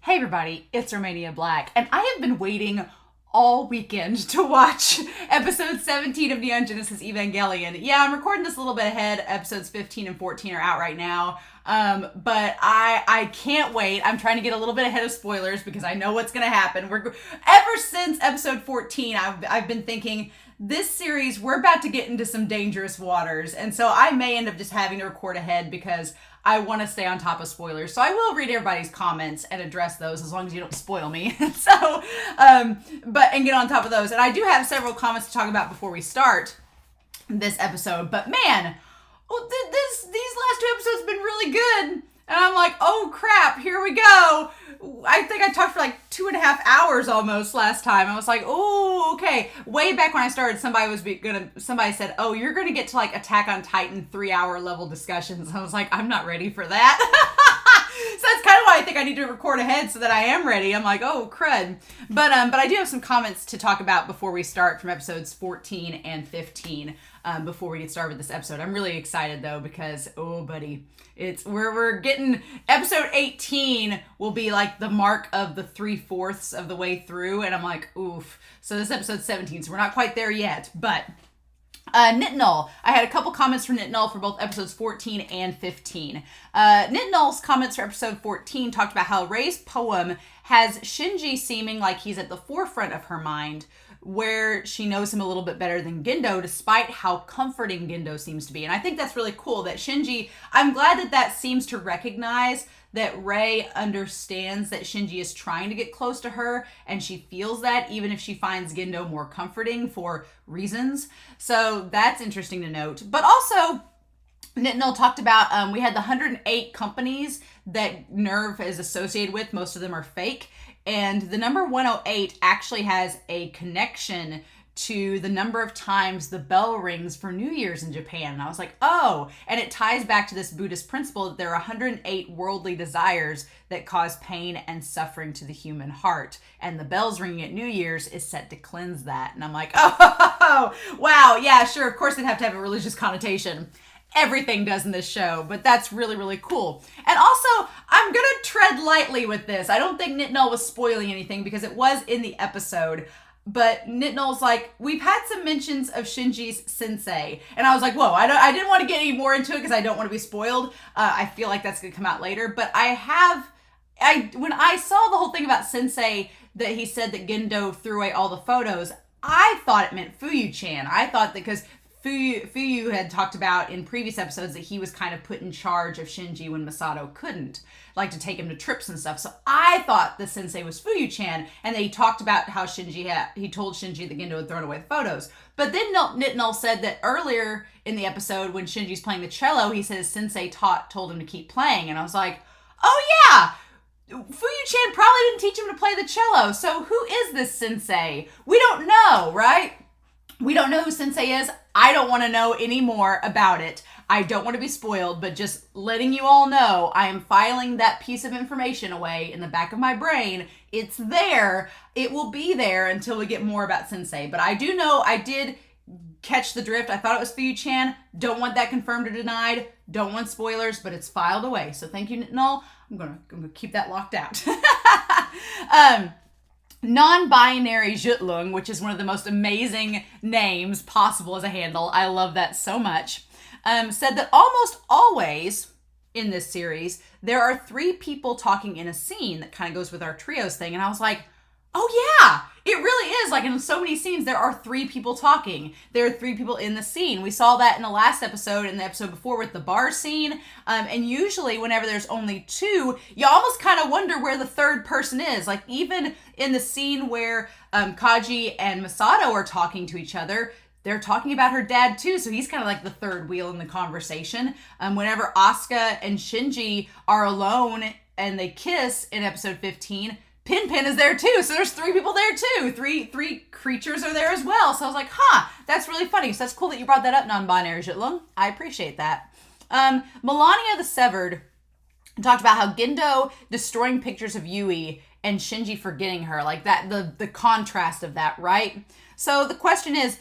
Hey everybody, it's Romania Black, and I have been waiting all weekend to watch episode 17 of Neon Genesis Evangelion. Yeah, I'm recording this a little bit ahead. Episodes 15 and 14 are out right now. But I can't wait. I'm trying to get a little bit ahead of spoilers because I know what's going to happen. Ever since episode 14, I've been thinking, this series, we're about to get into some dangerous waters. And so I may end up just having to record ahead because I want to stay on top of spoilers. So I will read everybody's comments and address those as long as you don't spoil me. And get on top of those. And I do have several comments to talk about before we start this episode. But man, these last two episodes have been really good. And I'm like, oh crap, here we go. I think I talked for like 2.5 hours almost last time. I was like, oh, okay. Way back when I started, somebody said, oh, you're gonna get to like Attack on Titan 3-hour level discussions. I was like, I'm not ready for that. So that's kind of why I think I need to record ahead so that I am ready. I'm like, oh, crud. But I do have some comments to talk about before we start from episodes 14 and 15 before we get started with this episode. I'm really excited though because, oh, buddy, we're getting episode 18 will be like the mark of the 3/4 of the way through. And I'm like, oof. So this episode 17, so we're not quite there yet, but Nitnull. I had a couple comments from Nitnull for both episodes 14 and 15. Nitnull's comments for episode 14 talked about how Rei's poem has Shinji seeming like he's at the forefront of her mind, where she knows him a little bit better than Gendo, despite how comforting Gendo seems to be. And I think that's really cool that Shinji, I'm glad that seems to recognize that Rei understands that Shinji is trying to get close to her, and she feels that even if she finds Gendo more comforting for reasons. So that's interesting to note. But also, Nitnull talked about, we had the 108 companies that Nerv is associated with. Most of them are fake. And the number 108 actually has a connection to the number of times the bell rings for New Year's in Japan. And I was like, oh, and it ties back to this Buddhist principle that there are 108 worldly desires that cause pain and suffering to the human heart. And the bells ringing at New Year's is set to cleanse that. And I'm like, oh, wow, yeah, sure, of course it'd have to have a religious connotation. Everything does in this show, but that's really, really cool. And also, I'm gonna tread lightly with this. I don't think Nitnull was spoiling anything because it was in the episode, but Nitnull's like, we've had some mentions of Shinji's sensei. And I was like, whoa, I didn't want to get any more into it because I don't want to be spoiled. I feel like that's gonna come out later, but when I saw the whole thing about sensei, that he said that Gendo threw away all the photos, I thought it meant Fuyu-chan. I thought that because Fuyu had talked about in previous episodes that he was kind of put in charge of Shinji when Masato couldn't, like to take him to trips and stuff. So I thought the sensei was Fuyu-chan, and he talked about how he told Shinji that Gendo had thrown away the photos. But then Nitnull said that earlier in the episode when Shinji's playing the cello, he says sensei told him to keep playing. And I was like, oh yeah! Fuyu-chan probably didn't teach him to play the cello. So who is this sensei? We don't know, right? We don't know who sensei is. I don't want to know any more about it. I don't want to be spoiled, but just letting you all know, I am filing that piece of information away in the back of my brain. It's there. It will be there until we get more about sensei. But I do know I did catch the drift. I thought it was Fuyu-chan. Don't want that confirmed or denied. Don't want spoilers, but it's filed away. So thank you, Nitnull. I'm gonna keep that locked out. Non-binary Jutlung, which is one of the most amazing names possible as a handle. I love that so much. Said that almost always in this series, there are 3 people talking in a scene that kind of goes with our trios thing. And I was like, oh yeah, it really is. Like in so many scenes, there are 3 people talking. There are 3 people in the scene. We saw that in the last episode and the episode before with the bar scene. And usually whenever there's only 2, you almost kind of wonder where the third person is. Like even in the scene where Kaji and Masato are talking to each other, they're talking about her dad too, so he's kind of like the third wheel in the conversation. Whenever Asuka and Shinji are alone and they kiss in episode 15, Pin is there too, so there's 3 people there too. Three creatures are there as well. So I was like, that's really funny. So that's cool that you brought that up, non-binary Jitlung. I appreciate that. Melania the Severed talked about how Gendo destroying pictures of Yui and Shinji forgetting her, like that, the contrast of that, right? So the question is,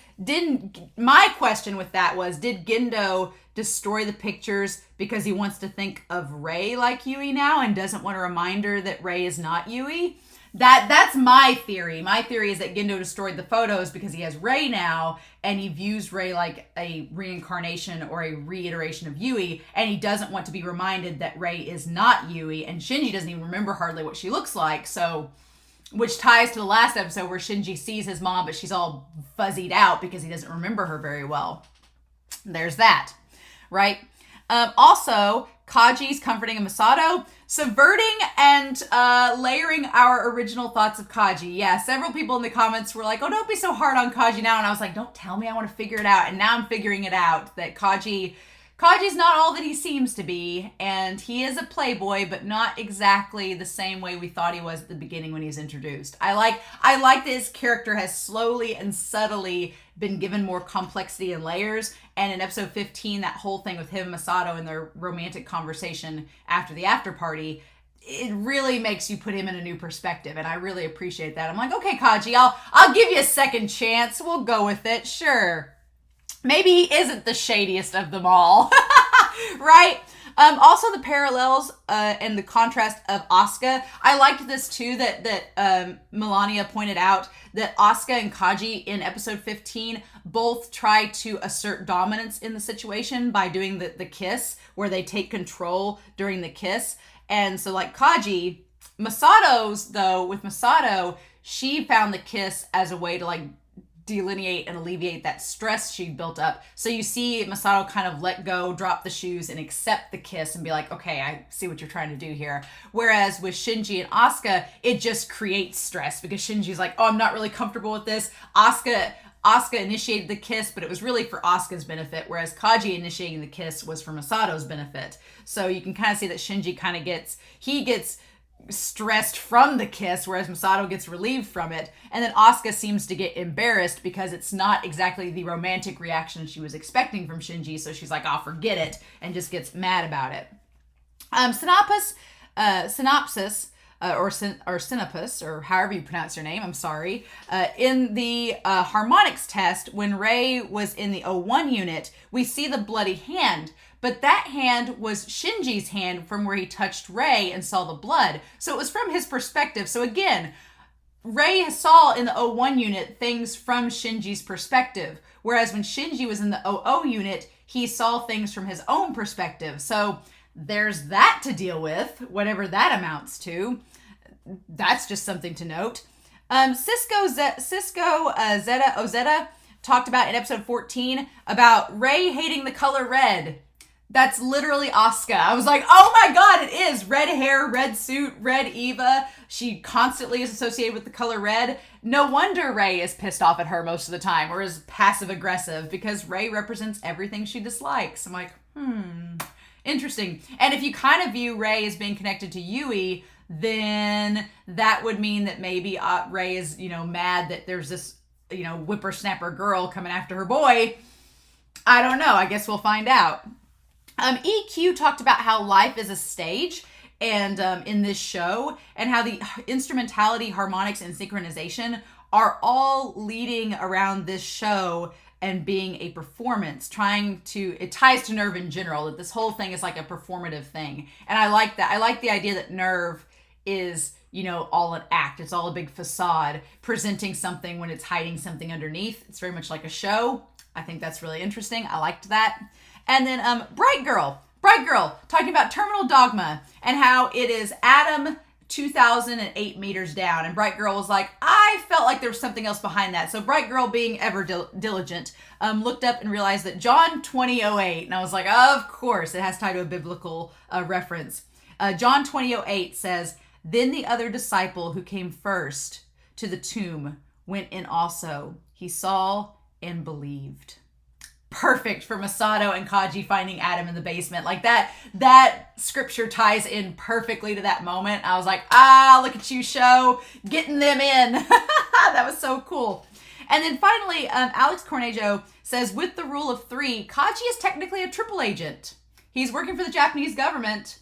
my question with that was, did Gendo destroy the pictures because he wants to think of Rei like Yui now and doesn't want a reminder that Rei is not Yui. That's my theory. My theory is that Gendo destroyed the photos because he has Rei now, and he views Rei like a reincarnation or a reiteration of Yui, and he doesn't want to be reminded that Rei is not Yui, and Shinji doesn't even remember hardly what she looks like, so, which ties to the last episode where Shinji sees his mom, but she's all fuzzied out because he doesn't remember her very well. There's that, right? Also, Kaji's comforting Masato, subverting and layering our original thoughts of Kaji. Yeah, several people in the comments were like, oh, don't be so hard on Kaji now. And I was like, don't tell me, I want to figure it out. And now I'm figuring it out, that Kaji's not all that he seems to be. And he is a playboy, but not exactly the same way we thought he was at the beginning when he was introduced. I like that his character has slowly and subtly been given more complexity and layers. And in episode 15, that whole thing with him and Masato and their romantic conversation after the after party, it really makes you put him in a new perspective. And I really appreciate that. I'm like, okay, Kaji, I'll give you a second chance. We'll go with it. Sure. Maybe he isn't the shadiest of them all. Right? Also the parallels and the contrast of Asuka. I liked this too, that Melania pointed out that Asuka and Kaji in episode 15 both try to assert dominance in the situation by doing the kiss, where they take control during the kiss. And so like Kaji, with Masato, she found the kiss as a way to like delineate and alleviate that stress she'd built up. So you see Masato kind of let go, drop the shoes, and accept the kiss and be like, okay, I see what you're trying to do here. Whereas with Shinji and Asuka, it just creates stress because Shinji's like, oh, I'm not really comfortable with this. Asuka initiated the kiss, but it was really for Asuka's benefit, whereas Kaji initiating the kiss was for Masato's benefit. So you can kind of see that Shinji kind of gets stressed from the kiss, whereas Masato gets relieved from it. And then Asuka seems to get embarrassed because it's not exactly the romantic reaction she was expecting from Shinji, so she's like, oh, forget it, and just gets mad about it. Synopsis, or Synopus, or however you pronounce your name, I'm sorry. In the harmonics test, when Rei was in the O1 unit, we see the bloody hand, but that hand was Shinji's hand from where he touched Rei and saw the blood. So it was from his perspective. So again, Rei saw in the O1 unit things from Shinji's perspective, whereas when Shinji was in the OO unit, he saw things from his own perspective. So there's that to deal with, whatever that amounts to. That's just something to note. Cisco Zeta Ozeta talked about in episode 14 about Rei hating the color red. That's literally Asuka. I was like, oh my god, it is. Red hair, red suit, red Eva. She constantly is associated with the color red. No wonder Rei is pissed off at her most of the time, or is passive aggressive, because Rei represents everything she dislikes. I'm like, interesting. And if you kind of view Rei as being connected to Yui, then that would mean that maybe Rei is, mad that there's this, whippersnapper girl coming after her boy. I don't know. I guess we'll find out. EQ talked about how life is a stage and in this show, and how the instrumentality, harmonics, and synchronization are all leading around this show and being a performance, it ties to Nerv in general, that this whole thing is like a performative thing. And I like that. I like the idea that Nerv is, all an act. It's all a big facade, presenting something when it's hiding something underneath. It's very much like a show. I think that's really interesting. I liked that. And then Bright Girl, talking about terminal dogma and how it is Adam 2,008 meters down. And Bright Girl was like, I felt like there was something else behind that. So Bright Girl, being ever diligent, looked up and realized that John 20:08, and I was like, of course, it has tied to a biblical reference. John 20:08 says, then the other disciple who came first to the tomb went in also. He saw and believed. Perfect for Masato and Kaji finding Adam in the basement. Like that scripture ties in perfectly to that moment. I was like, look at you, show, getting them in. That was so cool. And then finally, Alex Cornejo says, with the rule of 3, Kaji is technically a triple agent. He's working for the Japanese government,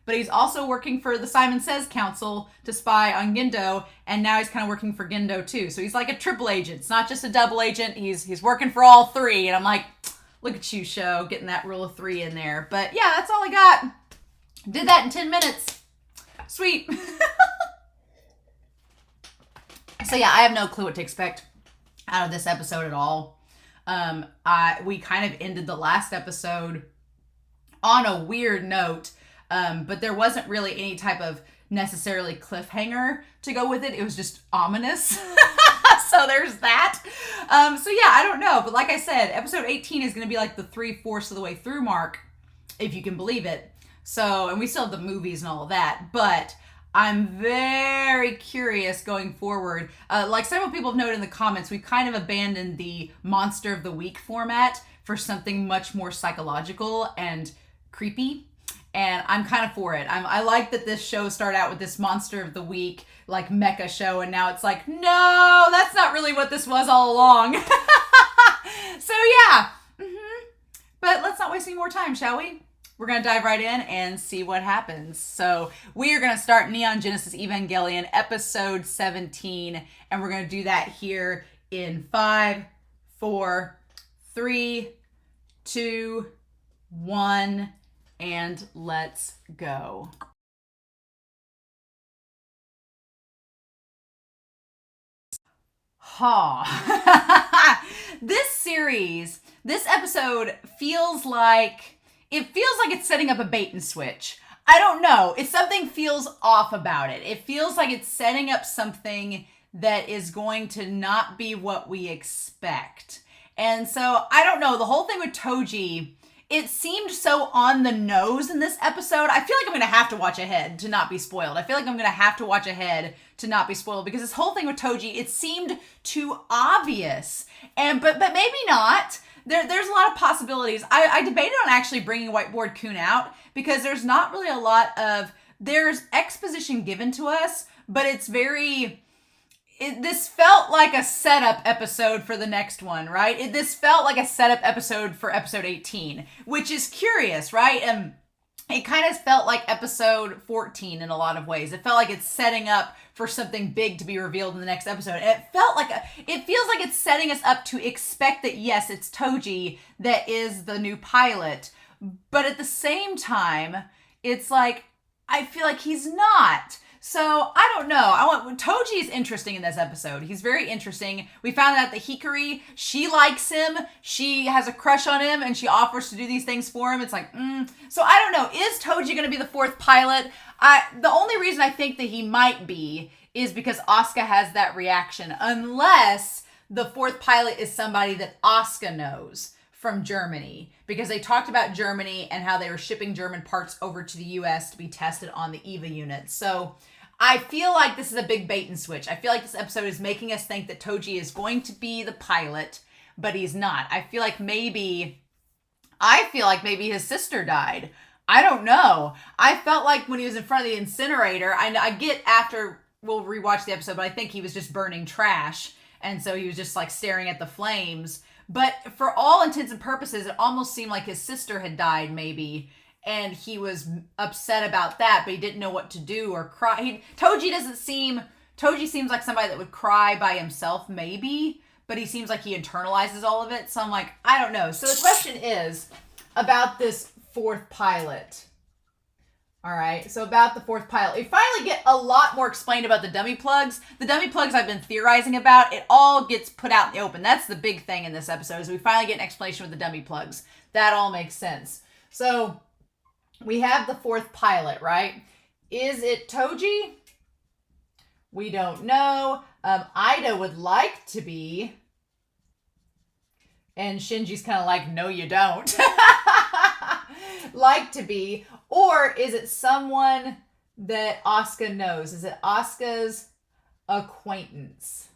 but he's also working for the Simon Says Council to spy on Gendo, and now he's kind of working for Gendo too. So he's like a triple agent. It's not just a double agent. He's working for all 3. And I'm like, Look at you, show, getting that rule of 3 in there. But yeah, that's all I got. Did that in 10 minutes. Sweet. So yeah, I have no clue what to expect out of this episode at all. We kind of ended the last episode on a weird note, but there wasn't really any type of necessarily cliffhanger to go with it. It was just ominous. So there's that. So yeah, I don't know. But like I said, episode 18 is going to be like the 3/4 of the way through mark, if you can believe it. So, and we still have the movies and all of that. But I'm very curious going forward. Like several people have noted in the comments, we've kind of abandoned the Monster of the Week format for something much more psychological and creepy. And I'm kind of for it. I like that this show started out with this Monster of the Week, like mecha show, and now it's like, no, that's not really what this was all along. So yeah. But let's not waste any more time, shall we? We're going to dive right in and see what happens. So we are going to start Neon Genesis Evangelion episode 17, and we're going to do that here in 5, 4, 3, 2, 1, and let's go. This episode feels like it's setting up a bait and switch. I don't know. Something feels off about it. It feels like it's setting up something that is going to not be what we expect. And so, I don't know. The whole thing with Toji, it seemed so on the nose in this episode. I feel like I'm going to have to watch ahead to not be spoiled. Because this whole thing with Toji, it seemed too obvious. But maybe not. There's a lot of possibilities. I debated on actually bringing Whiteboard Kun out because there's not really a lot of, there's exposition given to us, but it's this felt like a setup episode for the next one, right? This felt like a setup episode for episode 18, which is curious, right? And it kind of felt like episode 14 in a lot of ways. It felt like it's setting up for something big to be revealed in the next episode. And it feels like it's setting us up to expect that, yes, it's Toji that is the new pilot. But at the same time, it's like, I feel like he's not. So, I don't know. Toji is interesting in this episode. He's very interesting. We found out that Hikari, she likes him. She has a crush on him, and she offers to do these things for him. It's like, So, I don't know. Is Toji going to be the 4th pilot? The only reason I think that he might be is because Asuka has that reaction. Unless the 4th pilot is somebody that Asuka knows from Germany, because they talked about Germany and how they were shipping German parts over to the US to be tested on the EVA units. So I feel like this is a big bait and switch. I feel like this episode is making us think that Toji is going to be the pilot, but he's not. I feel like maybe his sister died. I don't know. I felt like when he was in front of the incinerator, I get after we'll rewatch the episode, but I think he was just burning trash. And so he was just like staring at the flames. But for all intents and purposes, it almost seemed like his sister had died, maybe. And he was upset about that, but he didn't know what to do or cry. Toji seems like somebody that would cry by himself, maybe. But he seems like he internalizes all of it. So I'm like, I don't know. So the question is about this 4th pilot. All right, so about the 4th pilot. We finally get a lot more explained about the dummy plugs. The dummy plugs I've been theorizing about, it all gets put out in the open. That's the big thing in this episode, is we finally get an explanation with the dummy plugs. That all makes sense. So, we have the 4th pilot, right? Is it Toji? We don't know. Ida would like to be. And Shinji's kind of like, no, you don't. Like to be. Or is it someone that Asuka knows? Is it Asuka's acquaintance?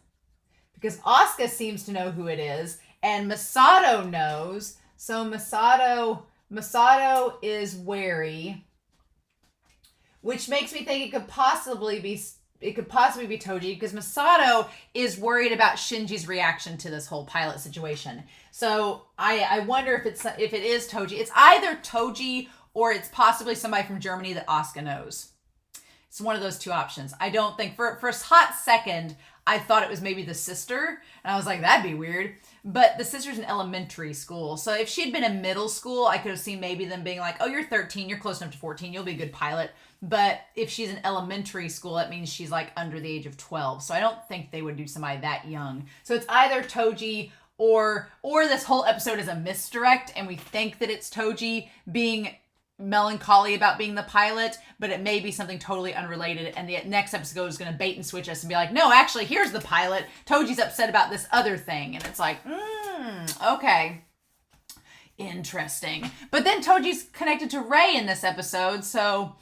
Because Asuka seems to know who it is, and Masato knows. So Masato is wary, which makes me think it could possibly be Toji, because Masato is worried about Shinji's reaction to this whole pilot situation. So I wonder if it is Toji. It's either Toji or it's possibly somebody from Germany that Asuka knows. It's one of those two options. I don't think, for a hot second, I thought it was maybe the sister. And I was like, that'd be weird. But the sister's in elementary school. So if she'd been in middle school, I could have seen maybe them being like, oh, you're 13. You're close enough to 14. You'll be a good pilot. But if she's in elementary school, that means she's like under the age of 12. So I don't think they would do somebody that young. So it's either Toji or this whole episode is a misdirect. And we think that it's Toji being melancholy about being the pilot, but it may be something totally unrelated, and the next episode is going to bait and switch us and be like, no, actually, here's the pilot. Toji's upset about this other thing, and it's like, okay, interesting. But then Toji's connected to Rei in this episode, so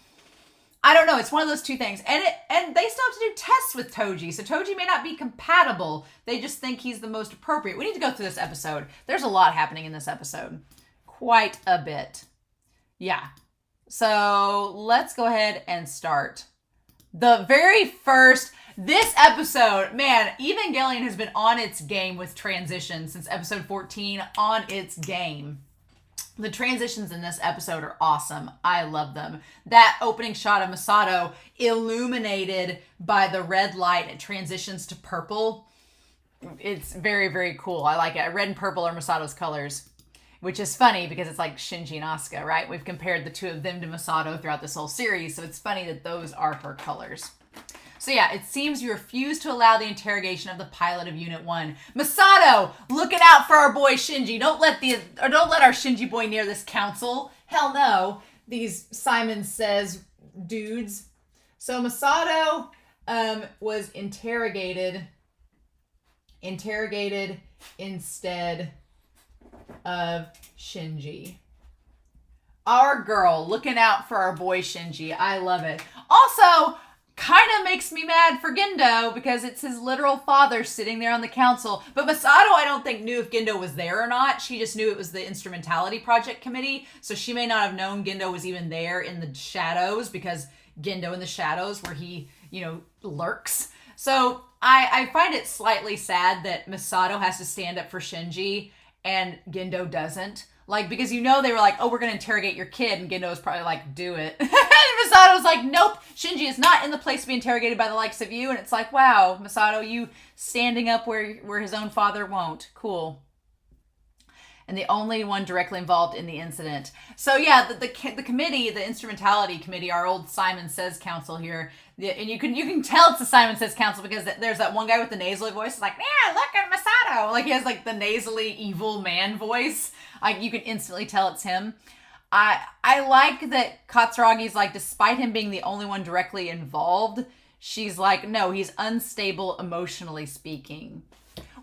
I don't know. It's one of those two things, and they still have to do tests with Toji, so Toji may not be compatible. They just think he's the most appropriate. We need to go through this episode. There's a lot happening in this episode, quite a bit. Yeah, so let's go ahead and start. The very first, this episode, man, Evangelion has been on its game with transitions since episode 14, on its game. The transitions in this episode are awesome. I love them. That opening shot of Masato illuminated by the red light, it transitions to purple. It's very, very cool. I like it. Red and purple are Masato's colors. Which is funny because it's like Shinji and Asuka, right? We've compared the two of them to Masato throughout this whole series, so it's funny that those are her colors. So yeah, it seems you refuse to allow the interrogation of the pilot of Unit 1. Masato, looking out for our boy Shinji. Don't let our Shinji boy near this council. Hell no. These Simon Says dudes. So Masato was interrogated instead of Shinji. Our girl looking out for our boy Shinji. I love it. Also, kind of makes me mad for Gendo because it's his literal father sitting there on the council. But Masato, I don't think, knew if Gendo was there or not. She just knew it was the Instrumentality Project Committee. So she may not have known Gendo was even there in the shadows because Gendo in the shadows where he, lurks. So I find it slightly sad that Masato has to stand up for Shinji and Gendo doesn't. Like, because they were like, oh, we're going to interrogate your kid. And Gendo was probably like, do it. And Masato was like, nope, Shinji is not in the place to be interrogated by the likes of you. And it's like, wow, Masato, you standing up where his own father won't. Cool. And the only one directly involved in the incident. So yeah, the committee, the Instrumentality Committee, our old Simon Says Council here, and you can tell it's the Simon Says Council because there's that one guy with the nasally voice. It's like, yeah, look at Masato. Like he has like the nasally evil man voice. Like you can instantly tell it's him. I like that Katsuragi's like, despite him being the only one directly involved, she's like, no, he's unstable emotionally speaking,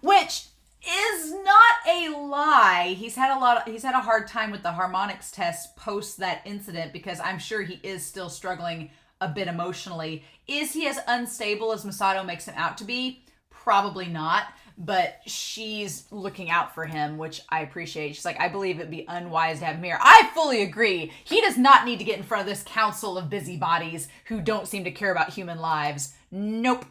which is not a lie. He's had a hard time with the harmonics test post that incident because I'm sure he is still struggling a bit emotionally. Is he as unstable as Masato makes him out to be? Probably not, but she's looking out for him, which I appreciate. She's like, I believe it'd be unwise to have him here. I fully agree. He does not need to get in front of this council of busybodies who don't seem to care about human lives. Nope.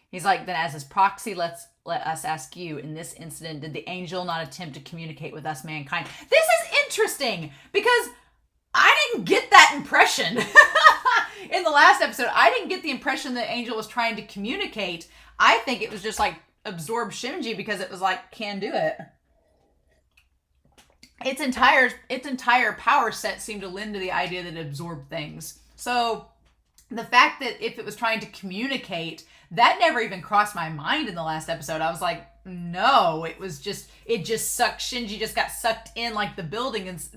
He's like, then as his proxy, let us ask you, in this incident, did the angel not attempt to communicate with us, mankind? This is interesting because I didn't get that impression. In the last episode, I didn't get the impression that Angel was trying to communicate. I think it was just like absorb Shinji because it was like, can do it. Its entire power set seemed to lend to the idea that it absorbed things. So the fact that if it was trying to communicate, that never even crossed my mind in the last episode. I was like, no, it just sucked. Shinji just got sucked in like the buildings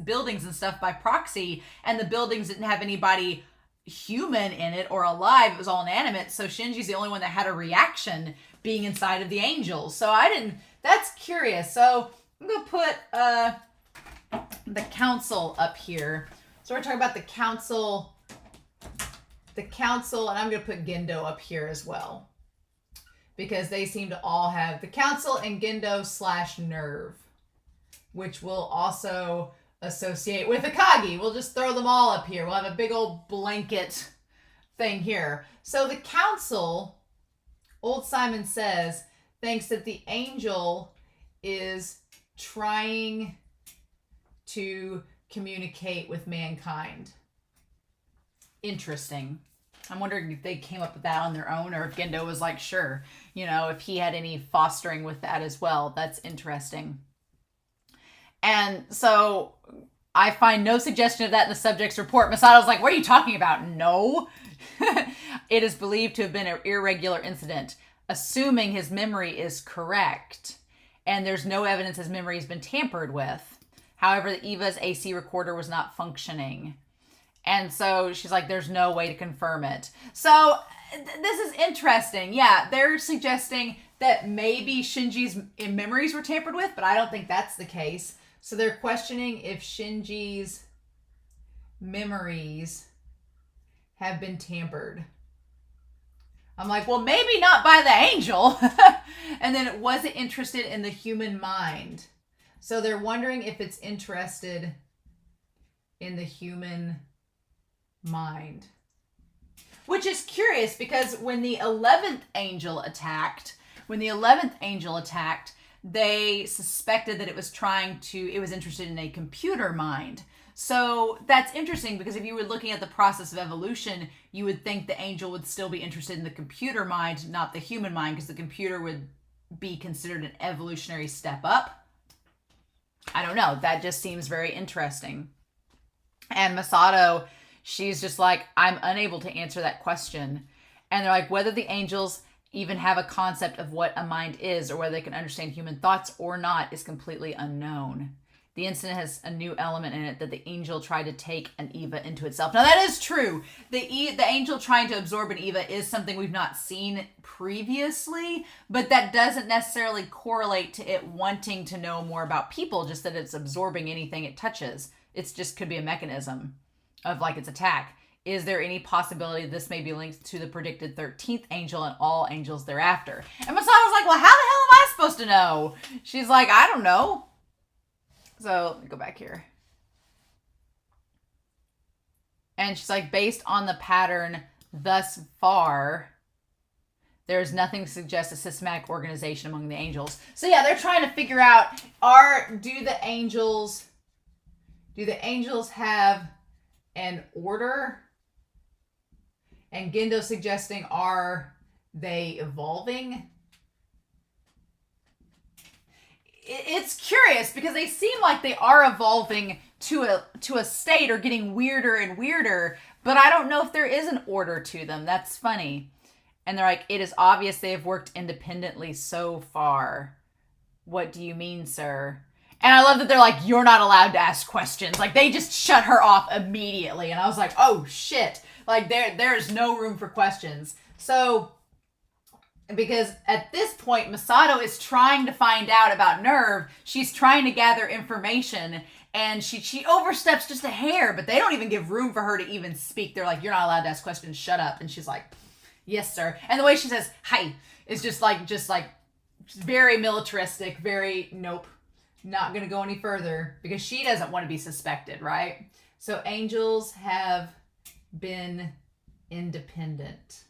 and stuff by proxy, and the buildings didn't have anybody human in it or alive. It was all inanimate. So Shinji's the only one that had a reaction being inside of the angel. So that's curious. So I'm going to put the council up here. So we're talking about the council, and I'm going to put Gendo up here as well. Because they seem to all have the council and Gendo / Nerv, which will also associate with Akagi. We'll just throw them all up here. We'll have a big old blanket thing here. So the council, old Simon Says, thinks that the angel is trying to communicate with mankind. Interesting. I'm wondering if they came up with that on their own or if Gendo was like, sure, if he had any fostering with that as well. That's interesting. And so I find no suggestion of that in the subject's report. Masato's like, what are you talking about? No. It is believed to have been an irregular incident, assuming his memory is correct. And there's no evidence his memory has been tampered with. However, Eva's AC recorder was not functioning. And so she's like, there's no way to confirm it. So this is interesting. Yeah, they're suggesting that maybe Shinji's memories were tampered with, but I don't think that's the case. So they're questioning if Shinji's memories have been tampered. I'm like, well, maybe not by the angel. And then was it interested in the human mind? So they're wondering if it's interested in the human mind. Which is curious because when the 11th angel attacked, they suspected that it was interested in a computer mind. So that's interesting because if you were looking at the process of evolution, you would think the angel would still be interested in the computer mind, not the human mind, because the computer would be considered an evolutionary step up. I don't know. That just seems very interesting. And Masato, she's just like, I'm unable to answer that question. And they're like, whether the angels even have a concept of what a mind is or whether they can understand human thoughts or not is completely unknown. The incident has a new element in it that the angel tried to take an Eva into itself. Now that is true. The angel trying to absorb an Eva is something we've not seen previously, but that doesn't necessarily correlate to it wanting to know more about people, just that it's absorbing anything it touches. It's just could be a mechanism of like its attack. Is there any possibility this may be linked to the predicted 13th angel and all angels thereafter? And Masato's like, well, how the hell am I supposed to know? She's like, I don't know. So let me go back here. And she's like, based on the pattern thus far, there's nothing to suggest a systematic organization among the angels. So yeah, they're trying to figure out, do the angels have an order? And Gendo suggesting, are they evolving? It's curious because they seem like they are evolving to a state or getting weirder and weirder, but I don't know if there is an order to them. That's funny. And they're like, it is obvious they have worked independently so far. What do you mean, sir? And I love that they're like, you're not allowed to ask questions. Like, they just shut her off immediately. And I was like, oh, shit. Like, there's no room for questions. So, because at this point, Masato is trying to find out about Nerv. She's trying to gather information. And she oversteps just a hair. But they don't even give room for her to even speak. They're like, you're not allowed to ask questions. Shut up. And she's like, yes, sir. And the way she says, hi, is just very militaristic. Very, nope. Not going to go any further because she doesn't want to be suspected, right? So angels have been independent.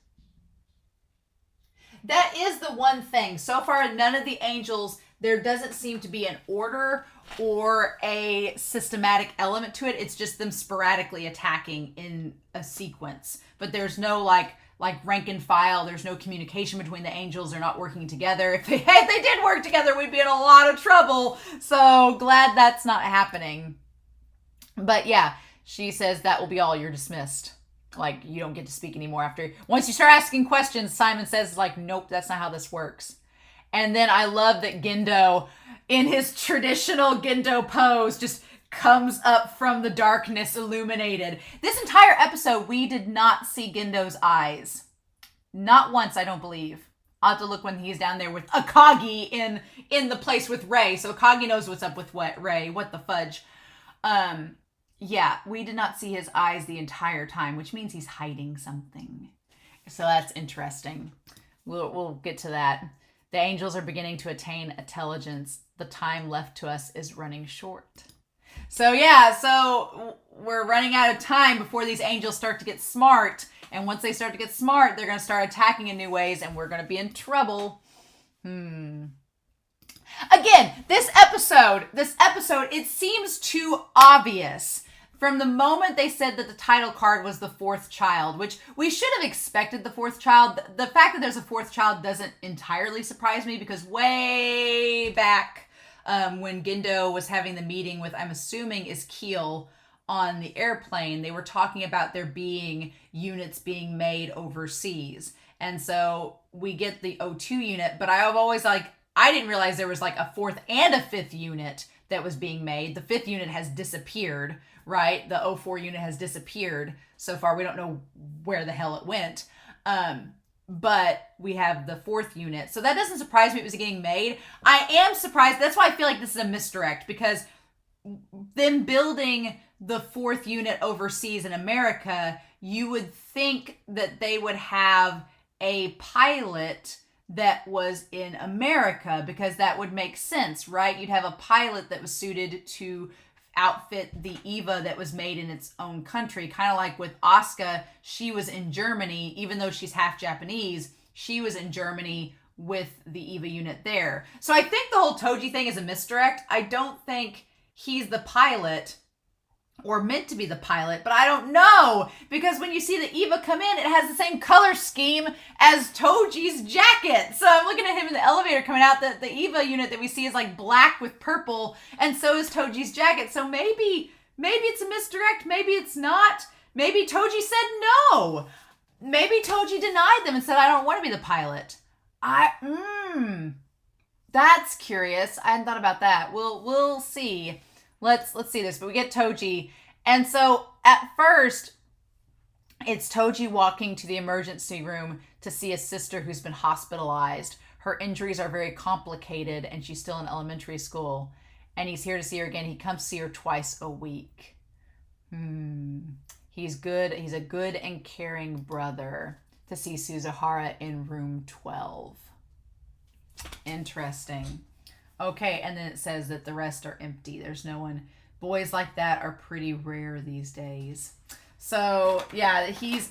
That is the one thing. So far, none of the angels, there doesn't seem to be an order or a systematic element to it. It's just them sporadically attacking in a sequence. But there's no like rank and file. There's no communication between the angels. They're not working together. If they did work together, we'd be in a lot of trouble. So glad that's not happening. But yeah, she says that will be all. You're dismissed. Like, you don't get to speak anymore after. Once you start asking questions, Simon says, like, nope, that's not how this works. And then I love that Gendo, in his traditional Gendo pose, just comes up from the darkness illuminated. This entire episode, we did not see Gendo's eyes. Not once, I don't believe. I'll have to look when he's down there with Akagi in the place with Rei. So Akagi knows what's up with Rei. What the fudge. Yeah, we did not see his eyes the entire time, which means he's hiding something. So that's interesting. We'll get to that. The angels are beginning to attain intelligence. The time left to us is running short. So yeah, so we're running out of time before these angels start to get smart. And once they start to get smart, they're going to start attacking in new ways and we're going to be in trouble. Again, this episode, it seems too obvious from the moment they said that the title card was the fourth child, which we should have expected the fourth child. The fact that there's a fourth child doesn't entirely surprise me, because way back when Gendo was having the meeting with, I'm assuming, is Keel on the airplane, they were talking about there being units being made overseas. And so we get the O2 unit, but I've always I didn't realize there was a fourth and a fifth unit that was being made. The fifth unit has disappeared, right? The O4 unit has disappeared so far. We don't know where the hell it went. But we have the fourth unit. So that doesn't surprise me it was getting made. I am surprised. That's why I feel like this is a misdirect, because them building the fourth unit overseas in America, you would think that they would have a pilot that was in America, because that would make sense, right? You'd have a pilot that was suited to outfit the Eva that was made in its own country. Kind of like with Asuka, she was in Germany, even though she's half Japanese, she was in Germany with the Eva unit there. So I think the whole Toji thing is a misdirect. I don't think he's the pilot, or meant to be the pilot, but I don't know, because when you see the Eva come in, it has the same color scheme as Toji's jacket. So I'm looking at him in the elevator coming out, the Eva unit that we see is black with purple, and so is Toji's jacket. So maybe it's a misdirect, maybe it's not. Maybe Toji said no. Maybe Toji denied them and said, I don't want to be the pilot. That's curious. I hadn't thought about that. We'll see. Let's see this. But we get Toji. And so at first, it's Toji walking to the emergency room to see his sister who's been hospitalized. Her injuries are very complicated and she's still in elementary school. And he's here to see her again. He comes to see her twice a week. He's good. He's a good and caring brother to see Suzuhara in room 12. Interesting. Okay, and then it says that the rest are empty. There's no one. Boys like that are pretty rare these days. So, yeah, he's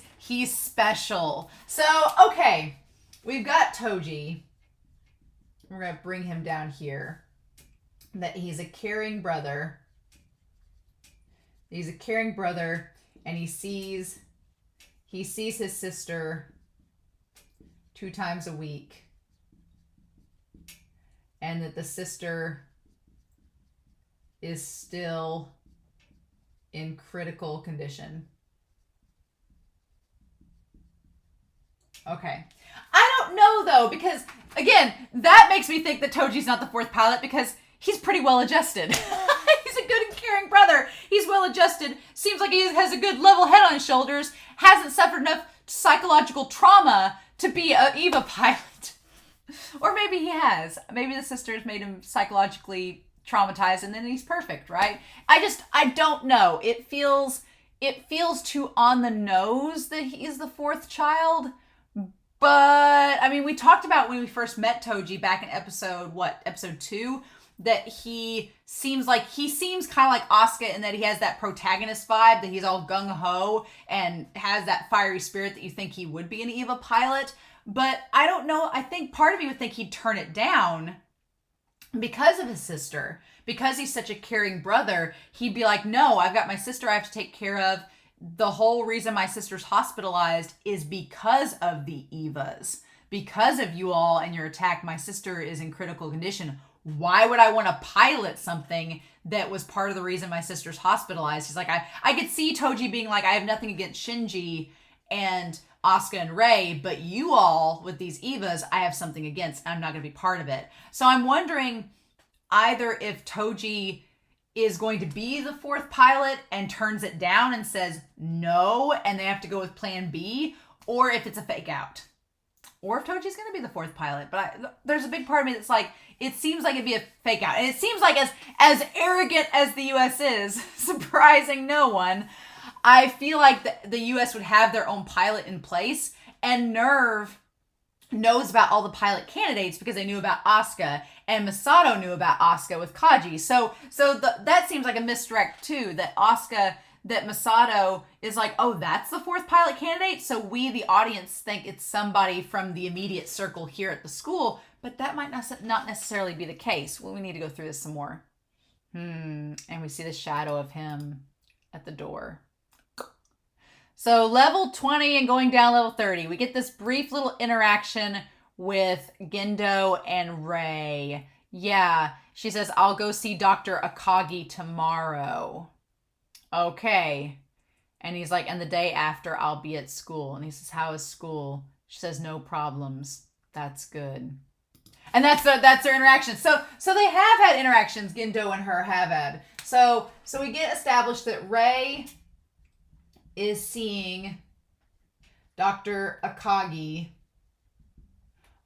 special. So, okay, we've got Toji. We're going to bring him down here. That he's a caring brother. He's a caring brother, and he sees his sister 2 times a week. And that the sister is still in critical condition. Okay. I don't know, though, because, again, that makes me think that Toji's not the fourth pilot, because he's pretty well adjusted. He's a good and caring brother. He's well adjusted. Seems like he has a good level head on his shoulders. Hasn't suffered enough psychological trauma to be an Eva pilot. Or maybe he has. Maybe the sisters made him psychologically traumatized and then he's perfect, right? I don't know. It feels too on the nose that he is the fourth child. But, I mean, we talked about when we first met Toji back in episode 2, that he seems kind of like Asuka in that he has that protagonist vibe, that he's all gung-ho and has that fiery spirit that you think he would be an Eva pilot. But I don't know. I think part of me would think he'd turn it down because of his sister. Because he's such a caring brother, he'd be like, no, I've got my sister I have to take care of. The whole reason my sister's hospitalized is because of the Evas. Because of you all and your attack, my sister is in critical condition. Why would I want to pilot something that was part of the reason my sister's hospitalized? He's like, I could see Toji being like, I have nothing against Shinji and Asuka and Rei, but you all with these Evas, I have something against. I'm not going to be part of it. So I'm wondering either if Toji is going to be the fourth pilot and turns it down and says no, and they have to go with plan B, or if it's a fake out. Or if Toji's going to be the fourth pilot. But there's a big part of me that's like, it seems like it'd be a fake out. And it seems like as arrogant as the U.S. is, surprising no one, I feel like the U.S. would have their own pilot in place, and Nerv knows about all the pilot candidates because they knew about Asuka, and Masato knew about Asuka with Kaji. So that seems like a misdirect too, that Masato is like, oh, that's the fourth pilot candidate? So we, the audience, think it's somebody from the immediate circle here at the school, but that might not necessarily be the case. Well, we need to go through this some more. And we see the shadow of him at the door. So level 20 and going down level 30, we get this brief little interaction with Gendo and Rei. Yeah, she says, I'll go see Dr. Akagi tomorrow. Okay. And he's like, and the day after, I'll be at school. And he says, how is school? She says, no problems. That's good. And that's their interaction. So they have had interactions, Gendo and her have had. So we get established that Rei is seeing Dr. Akagi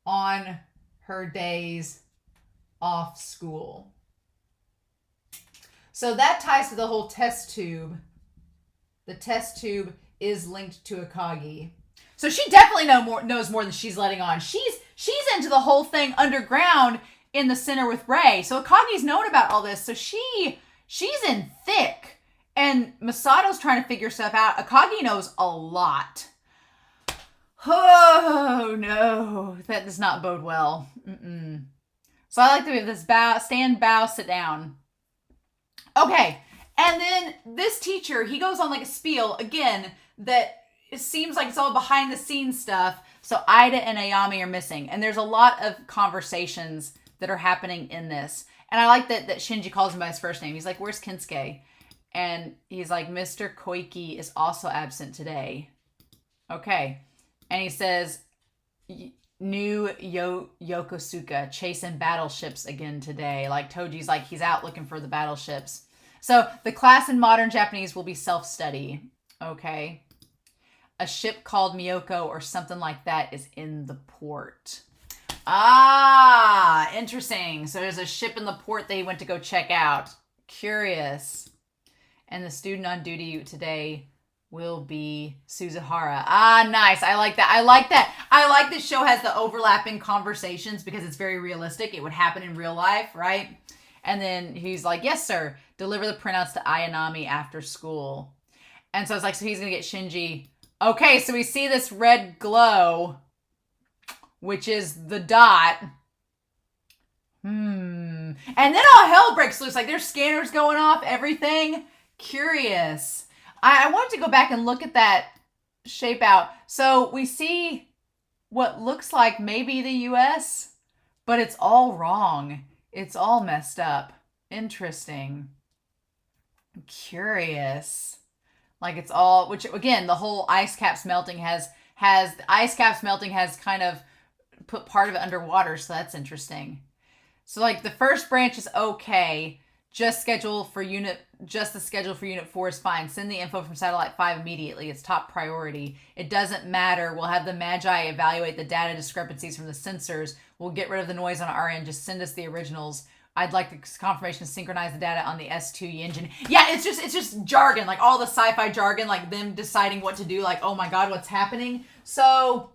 on her days off school. So that ties to the whole test tube. The test tube is linked to Akagi. So she definitely knows more than she's letting on. She's into the whole thing underground in the center with Rei. So Akagi's known about all this. So she's in thick. And Masato's trying to figure stuff out. Akagi knows a lot. Oh, no. That does not bode well. Mm-mm. So I like that we have this stand, bow, sit down. Okay. And then this teacher, he goes on like a spiel, again, that it seems like it's all behind the scenes stuff. So Ida and Ayami are missing. And there's a lot of conversations that are happening in this. And I like that Shinji calls him by his first name. He's like, where's Kensuke? And he's like, Mr. Koiki is also absent today. Okay. And he says, new Yokosuka chasing battleships again today. Like Toji's like, he's out looking for the battleships. So the class in modern Japanese will be self-study. Okay. A ship called Miyoko or something like that is in the port. Ah, interesting. So there's a ship in the port they went to go check out. Curious. And the student on duty today will be Suzuhara. Ah, nice. I like that. I like this show has the overlapping conversations because it's very realistic. It would happen in real life, right? And then he's like, yes, sir. Deliver the printouts to Ayanami after school. And so it's like, so he's going to get Shinji. Okay, so we see this red glow, which is the dot. And then all hell breaks loose. Like there's scanners going off, everything. Curious. I wanted to go back and look at that shape out. So we see what looks like maybe the US, but it's all wrong. It's all messed up. Interesting. Curious. Like it's all, which again, the whole ice caps melting has kind of put part of it underwater. So that's interesting. So like the first branch is okay. Just the schedule for Unit 4 is fine. Send the info from Satellite 5 immediately. It's top priority. It doesn't matter. We'll have the Magi evaluate the data discrepancies from the sensors. We'll get rid of the noise on our end. Just send us the originals. I'd like the confirmation to synchronize the data on the S2 engine. Yeah, it's just jargon, like all the sci-fi jargon, like them deciding what to do, like, oh my God, what's happening? So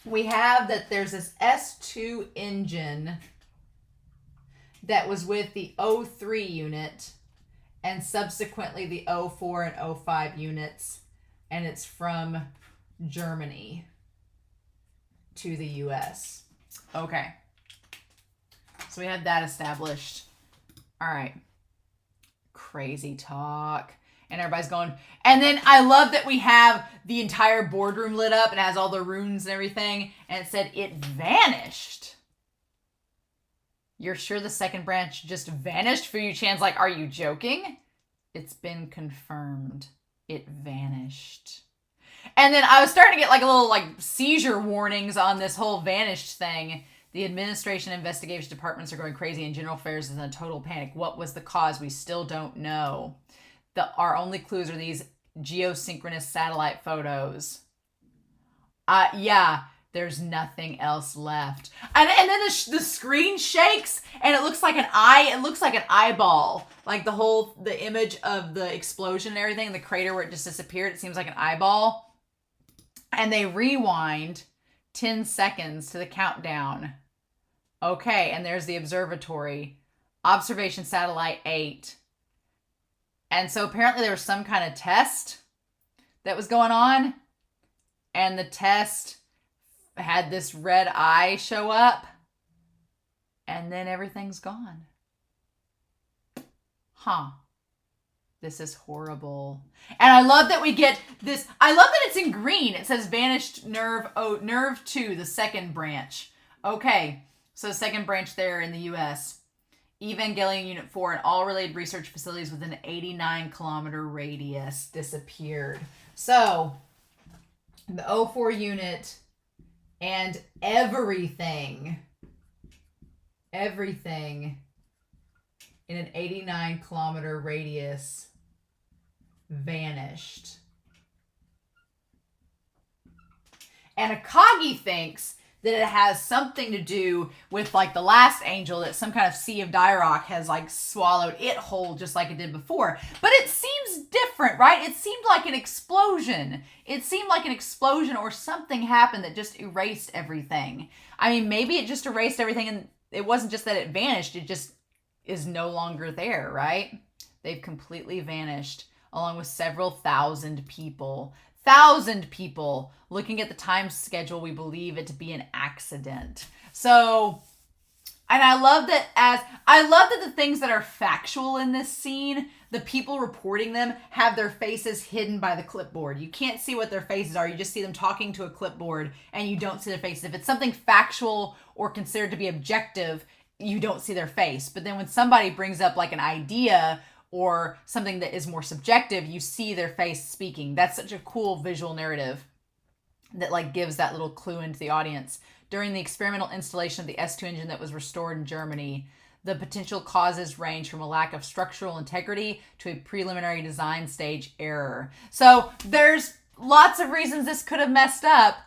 we have that there's this S2 engine that was with the O3 unit and subsequently the O4 and O5 units, and it's from Germany to the US. Okay. So we have that established. All right. Crazy talk. And everybody's going. And then I love that we have the entire boardroom lit up. It has all the runes and everything. And it said it vanished. You're sure the second branch just vanished? Fuyu-chan's like, are you joking? It's been confirmed. It vanished. And then I was starting to get like a little like seizure warnings on this whole vanished thing. The administration investigation departments are going crazy and general affairs is in a total panic. What was the cause? We still don't know. Our only clues are these geosynchronous satellite photos. Yeah, there's nothing else left. And then the screen shakes and it looks like an eye. It looks like an eyeball. Like the image of the explosion and everything, the crater where it just disappeared. It seems like an eyeball. And they rewind 10 seconds to the countdown. Okay, and there's the observatory. Observation satellite 8. And so apparently there was some kind of test that was going on. And the test had this red eye show up. And then everything's gone. Huh. This is horrible. And I love that we get this. I love that it's in green. It says vanished Nerv. Oh, Nerv 2, the second branch. Okay. So second branch there in the U.S. Evangelion Unit 4 and all related research facilities within an 89-kilometer radius disappeared. So the O4 unit and everything in an 89-kilometer radius vanished. And Akagi thinks that it has something to do with like the last angel, that some kind of sea of Dairock has like swallowed it whole just like it did before. But it seems different, right? It seemed like an explosion. It seemed like an explosion or something happened that just erased everything. I mean, maybe it just erased everything and it wasn't just that it vanished. It just is no longer there, right? They've completely vanished along with several thousand people. Looking at the time schedule, we believe it to be an accident. So, and I love that the things that are factual in this scene, the people reporting them have their faces hidden by the clipboard. You can't see what their faces are. You just see them talking to a clipboard and you don't see their faces. If it's something factual or considered to be objective, you don't see their face. But then when somebody brings up like an idea or something that is more subjective, you see their face speaking. That's such a cool visual narrative that like gives that little clue into the audience. During the experimental installation of the S2 engine that was restored in Germany, the potential causes range from a lack of structural integrity to a preliminary design stage error. So there's lots of reasons this could have messed up.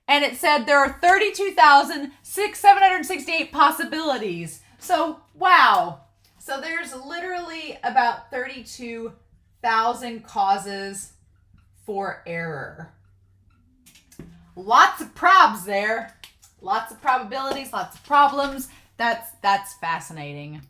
And it said there are 32,768 possibilities. So, wow. So there's literally about 32,000 causes for error. Lots of probs there. Lots of probabilities, lots of problems. That's fascinating.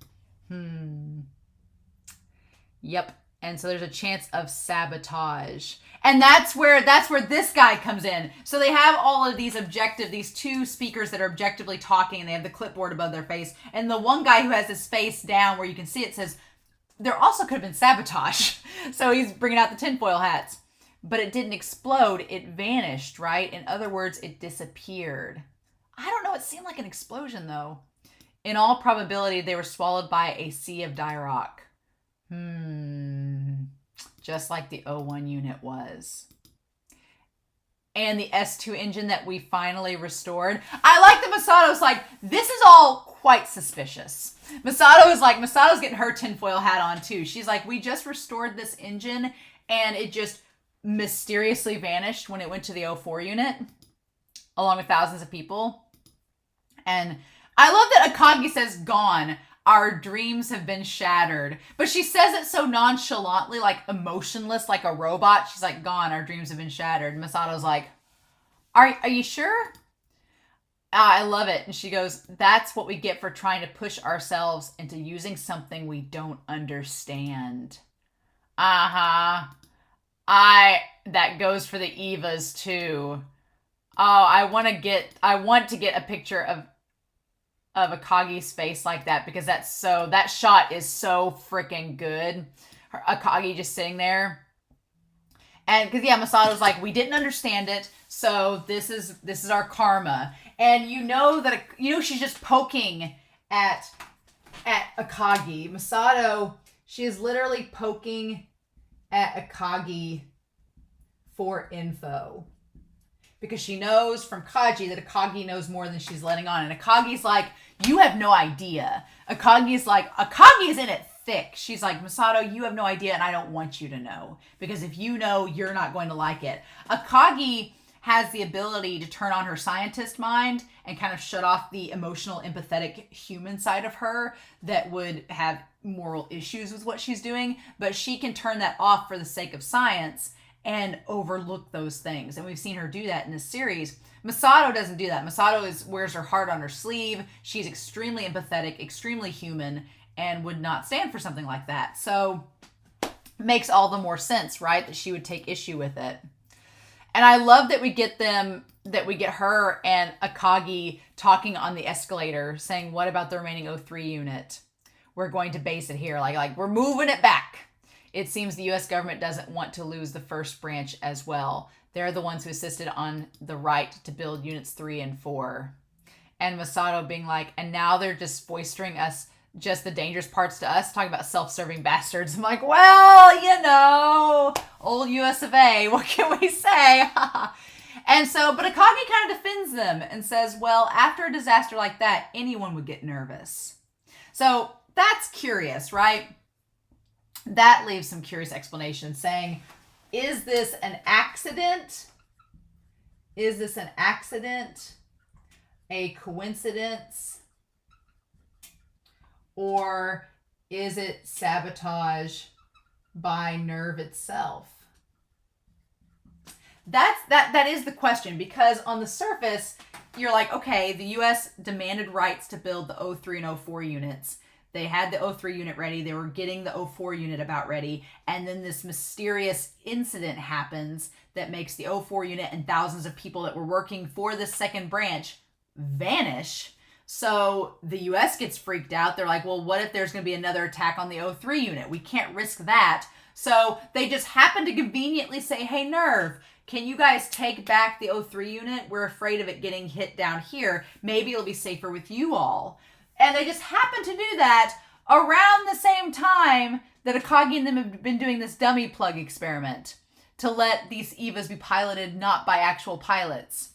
Yep. And so there's a chance of sabotage. And that's where this guy comes in. So they have all of these two speakers that are objectively talking, and they have the clipboard above their face. And the one guy who has his face down where you can see it says, there also could have been sabotage. So he's bringing out the tinfoil hats. But it didn't explode. It vanished, right? In other words, it disappeared. I don't know. It seemed like an explosion, though. In all probability, they were swallowed by a sea of Dairock. Just like the O1 unit was. And the S2 engine that we finally restored. I like that Masato's like, this is all quite suspicious. Masato's getting her tinfoil hat on too. She's like, we just restored this engine and it just mysteriously vanished when it went to the O4 unit along with thousands of people. And I love that Akagi says, gone. Our dreams have been shattered. But she says it so nonchalantly, like emotionless, like a robot. She's like, gone, our dreams have been shattered. And Masato's like, are you sure? I love it. And she goes, that's what we get for trying to push ourselves into using something we don't understand. That goes for the Evas too. Oh, I want to get a picture of Akagi's face like that, because that shot is so freaking good. Akagi just sitting there. And because Masato's like, we didn't understand it, so this is our karma. And she's just poking at Akagi. Masato, she is literally poking at Akagi for info. Because she knows from Kaji that Akagi knows more than she's letting on. And Akagi's like, you have no idea. Akagi's in it thick. She's like, Masato, you have no idea and I don't want you to know. Because if you know, you're not going to like it. Akagi has the ability to turn on her scientist mind and kind of shut off the emotional, empathetic human side of her that would have moral issues with what she's doing. But she can turn that off for the sake of science and overlook those things. And we've seen her do that in this series. Masato doesn't do that. Masato wears her heart on her sleeve. She's extremely empathetic, extremely human, and would not stand for something like that. So makes all the more sense, right? That she would take issue with it. And I love that we get her and Akagi talking on the escalator saying, what about the remaining O3 unit? We're going to base it here. Like we're moving it back. it seems the U.S. government doesn't want to lose the first branch as well. They're the ones who insisted on the right to build units 3 and 4. And Masato being like, and now they're just foistering us just the dangerous parts to us, talking about self-serving bastards. I'm like, well, old US of A, what can we say? And so, but Akagi kind of defends them and says, well, after a disaster like that, anyone would get nervous. So that's curious, right? That leaves some curious explanations saying, is this an accident? Is this an accident? A coincidence? Or is it sabotage by Nerv itself? That is the question, because on the surface, you're like, okay, the U.S. demanded rights to build the 03 and 04 units. They had the 03 unit ready. They were getting the 04 unit about ready. And then this mysterious incident happens that makes the 04 unit and thousands of people that were working for the second branch vanish. So the U.S. gets freaked out. They're like, well, what if there's going to be another attack on the 03 unit? We can't risk that. So they just happen to conveniently say, hey, Nerv, can you guys take back the 03 unit? We're afraid of it getting hit down here. Maybe it'll be safer with you all. And they just happen to do that around the same time that Akagi and them have been doing this dummy plug experiment to let these EVAs be piloted not by actual pilots.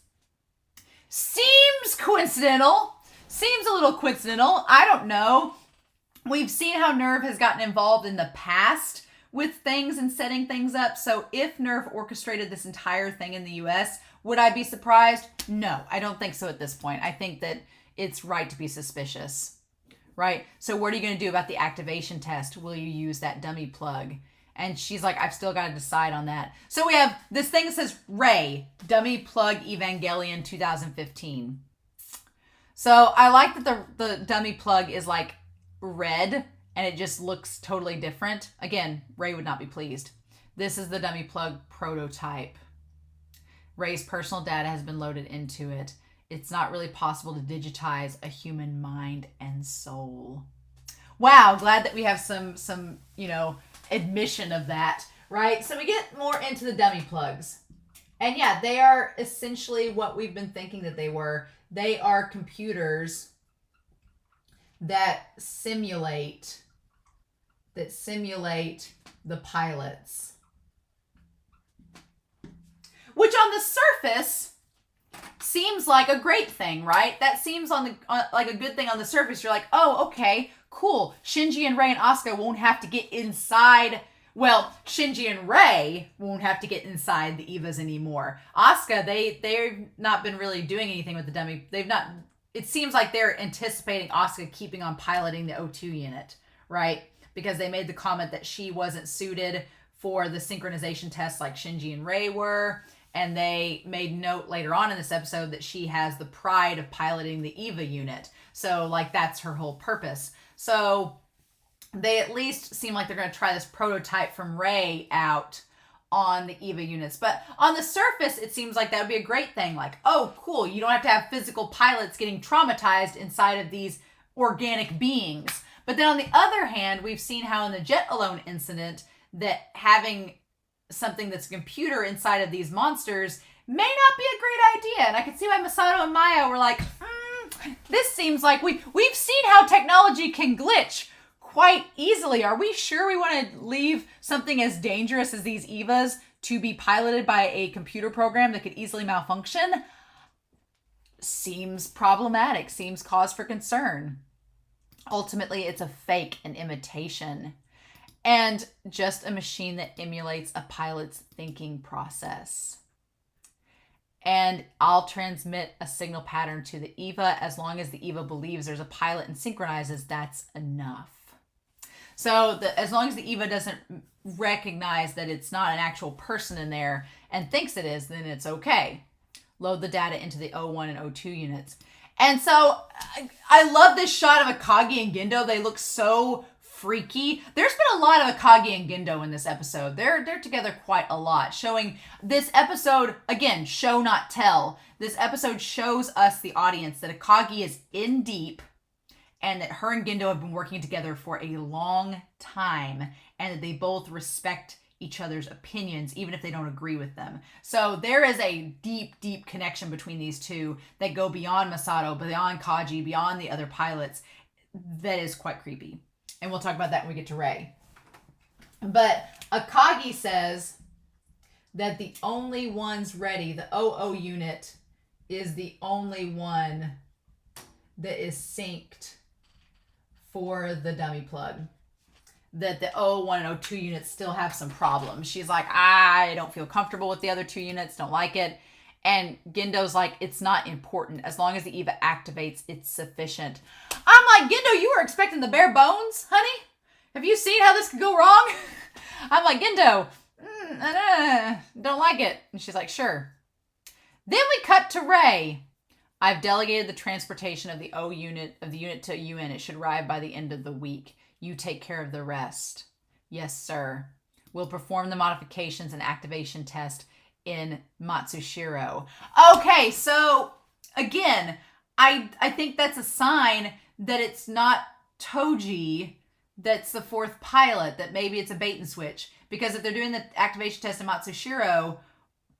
Seems coincidental. Seems a little coincidental. I don't know. We've seen how Nerv has gotten involved in the past with things and setting things up. So if Nerv orchestrated this entire thing in the US, would I be surprised? No, I don't think so at this point. I think that it's right to be suspicious, right? So what are you going to do about the activation test? Will you use that dummy plug? And she's like, I've still got to decide on that. So we have this thing that says Rei, dummy plug Evangelion 2015. So I like that the dummy plug is like red and it just looks totally different. Again, Rei would not be pleased. This is the dummy plug prototype. Rei's personal data has been loaded into it. It's not really possible to digitize a human mind and soul. Wow, glad that we have some admission of that, right? So we get more into the dummy plugs. And yeah, they are essentially what we've been thinking that they were. They are computers that simulate the pilots. Which on the surface seems like a great thing, right? That seems like a good thing on the surface. You're like, oh, okay, cool. Shinji and Rei and Asuka won't have to get inside. Well, Shinji and Rei won't have to get inside the EVAs anymore. Asuka, they've not been really doing anything with the dummy. It seems like they're anticipating Asuka keeping on piloting the O2 unit, right? Because they made the comment that she wasn't suited for the synchronization tests like Shinji and Rei were. And they made note later on in this episode that she has the pride of piloting the EVA unit. So, like, that's her whole purpose. So, they at least seem like they're going to try this prototype from Rei out on the EVA units. But on the surface, it seems like that would be a great thing. Like, oh, cool, you don't have to have physical pilots getting traumatized inside of these organic beings. But then on the other hand, we've seen how in the Jet Alone incident that having something that's a computer inside of these monsters may not be a great idea. And I can see why Masato and Maya were like, this seems like we've seen how technology can glitch quite easily. Are we sure we want to leave something as dangerous as these EVAs to be piloted by a computer program that could easily malfunction? Seems problematic, seems cause for concern. Ultimately, it's a fake, an imitation. And just a machine that emulates a pilot's thinking process. And I'll transmit a signal pattern to the EVA. As long as the EVA believes there's a pilot and synchronizes, that's enough. So as long as the EVA doesn't recognize that it's not an actual person in there and thinks it is, then it's okay. Load the data into the O1 and O2 units. And so I love this shot of Akagi and Gendo. They look so freaky. There's been a lot of Akagi and Gendo in this episode. They're together quite a lot, showing this episode, again, show not tell. This episode shows us, the audience, that Akagi is in deep and that her and Gendo have been working together for a long time, and that they both respect each other's opinions, even if they don't agree with them. So there is a deep, deep connection between these two that go beyond Masato, beyond Kaji, beyond the other pilots. That is quite creepy. And we'll talk about that when we get to Rei. But Akagi says that the only ones ready, the OO unit, is the only one that is synced for the dummy plug. That the 01 and 02 units still have some problems. She's like, I don't feel comfortable with the other two units, don't like it. And Gendo's like, it's not important. As long as the EVA activates, it's sufficient. I'm like, Gendo, you were expecting the bare bones, honey? Have you seen how this could go wrong? I'm like, Gendo, don't like it. And she's like, sure. Then we cut to Rei. I've delegated the transportation of the unit to UN. It should arrive by the end of the week. You take care of the rest. Yes, sir. We'll perform the modifications and activation test in Matsushiro. Okay, so again, I think that's a sign that it's not Toji that's the fourth pilot, that maybe it's a bait and switch. Because if they're doing the activation test in Matsushiro,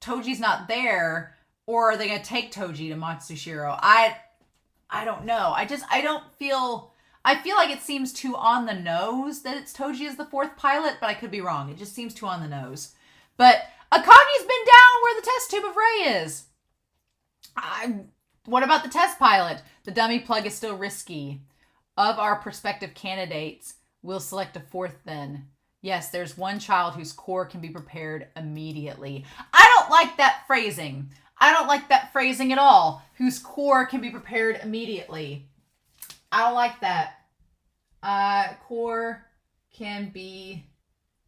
Toji's not there, or are they going to take Toji to Matsushiro? I don't know. I feel like it seems too on the nose that it's Toji as the fourth pilot, but I could be wrong. It just seems too on the nose. But Akagi's been down where the test tube of Rei is. What about the test pilot? The dummy plug is still risky. Of our prospective candidates, we'll select a fourth then. Yes, there's one child whose core can be prepared immediately. I don't like that phrasing. I don't like that phrasing at all. Whose core can be prepared immediately. I don't like that. Core can be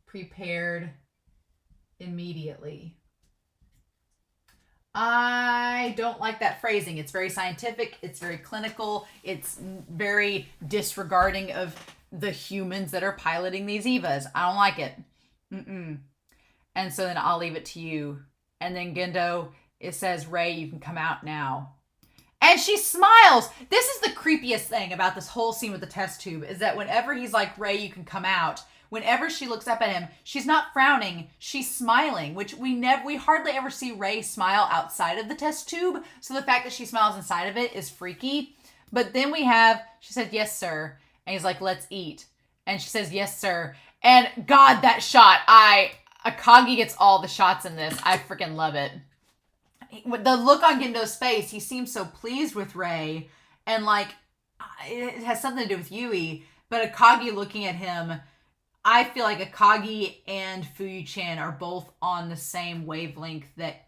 prepared immediately. I don't like that phrasing. It's very scientific. It's very clinical. It's very disregarding of the humans that are piloting these EVAs. I don't like it. And so then I'll leave it to you. And then Gendo, it says, Rei, you can come out now. And she smiles. This is the creepiest thing about this whole scene with the test tube, is that whenever he's like, Rei, you can come out, whenever she looks up at him, she's not frowning, she's smiling, which we hardly ever see Rei smile outside of the test tube. So the fact that she smiles inside of it is freaky. But then she said, yes, sir. And he's like, let's eat. And she says, yes, sir. And God, that shot, Akagi gets all the shots in this. I freaking love it. The look on Gendo's face, he seems so pleased with Rei, and like, it has something to do with Yui, but Akagi looking at him, I feel like Akagi and Fuyu-chan are both on the same wavelength, that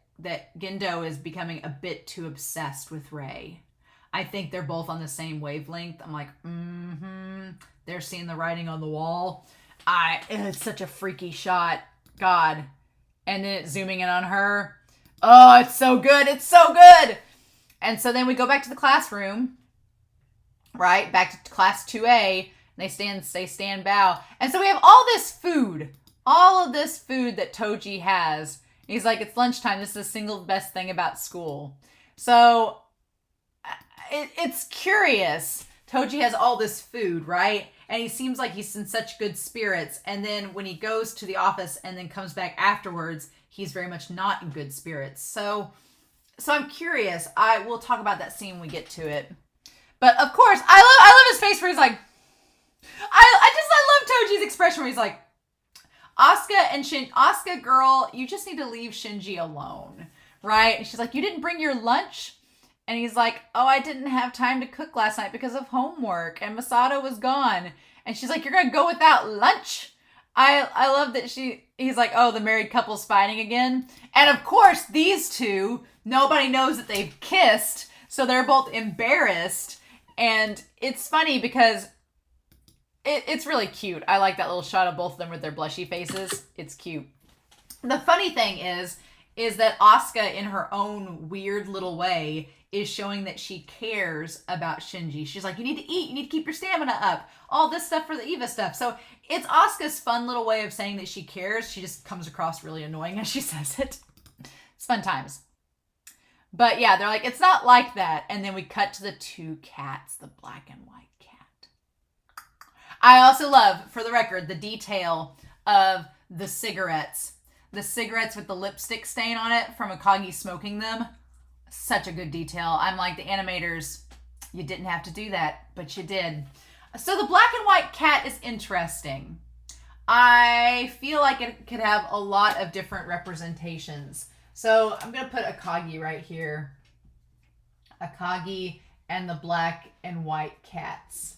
Gendo is becoming a bit too obsessed with Rei. I think they're both on the same wavelength. I'm like, they're seeing the writing on the wall. It's such a freaky shot. God. And then it's zooming in on her. Oh, it's so good. It's so good. And so then we go back to the classroom, right? Back to class 2A. And they stand bow. And so we have all of this food that Toji has. He's like, it's lunchtime. This is the single best thing about school. So it's curious. Toji has all this food, right? And he seems like he's in such good spirits. And then when he goes to the office and then comes back afterwards, he's very much not in good spirits. So I'm curious. We'll talk about that scene when we get to it. But of course, I love his face where he's like, I love Toji's expression where he's like, Asuka, girl, you just need to leave Shinji alone, right? And she's like, you didn't bring your lunch? And he's like, oh, I didn't have time to cook last night because of homework, and Masato was gone. And she's like, you're gonna go without lunch? I love that he's like, oh, the married couple's fighting again. And of course, these two, nobody knows that they've kissed, so they're both embarrassed. And it's funny because it's really cute. I like that little shot of both of them with their blushy faces. It's cute. The funny thing is that Asuka, in her own weird little way, is showing that she cares about Shinji. She's like, you need to eat. You need to keep your stamina up. All this stuff for the EVA stuff. So it's Asuka's fun little way of saying that she cares. She just comes across really annoying as she says it. It's fun times. But yeah, they're like, it's not like that. And then we cut to the two cats, the black and white cat. I also love, for the record, the detail of the cigarettes. The cigarettes with the lipstick stain on it from Akagi smoking them. Such a good detail. I'm like, the animators, you didn't have to do that, but you did. So the black and white cat is interesting. I feel like it could have a lot of different representations. So I'm going to put Akagi right here. Akagi and the black and white cats.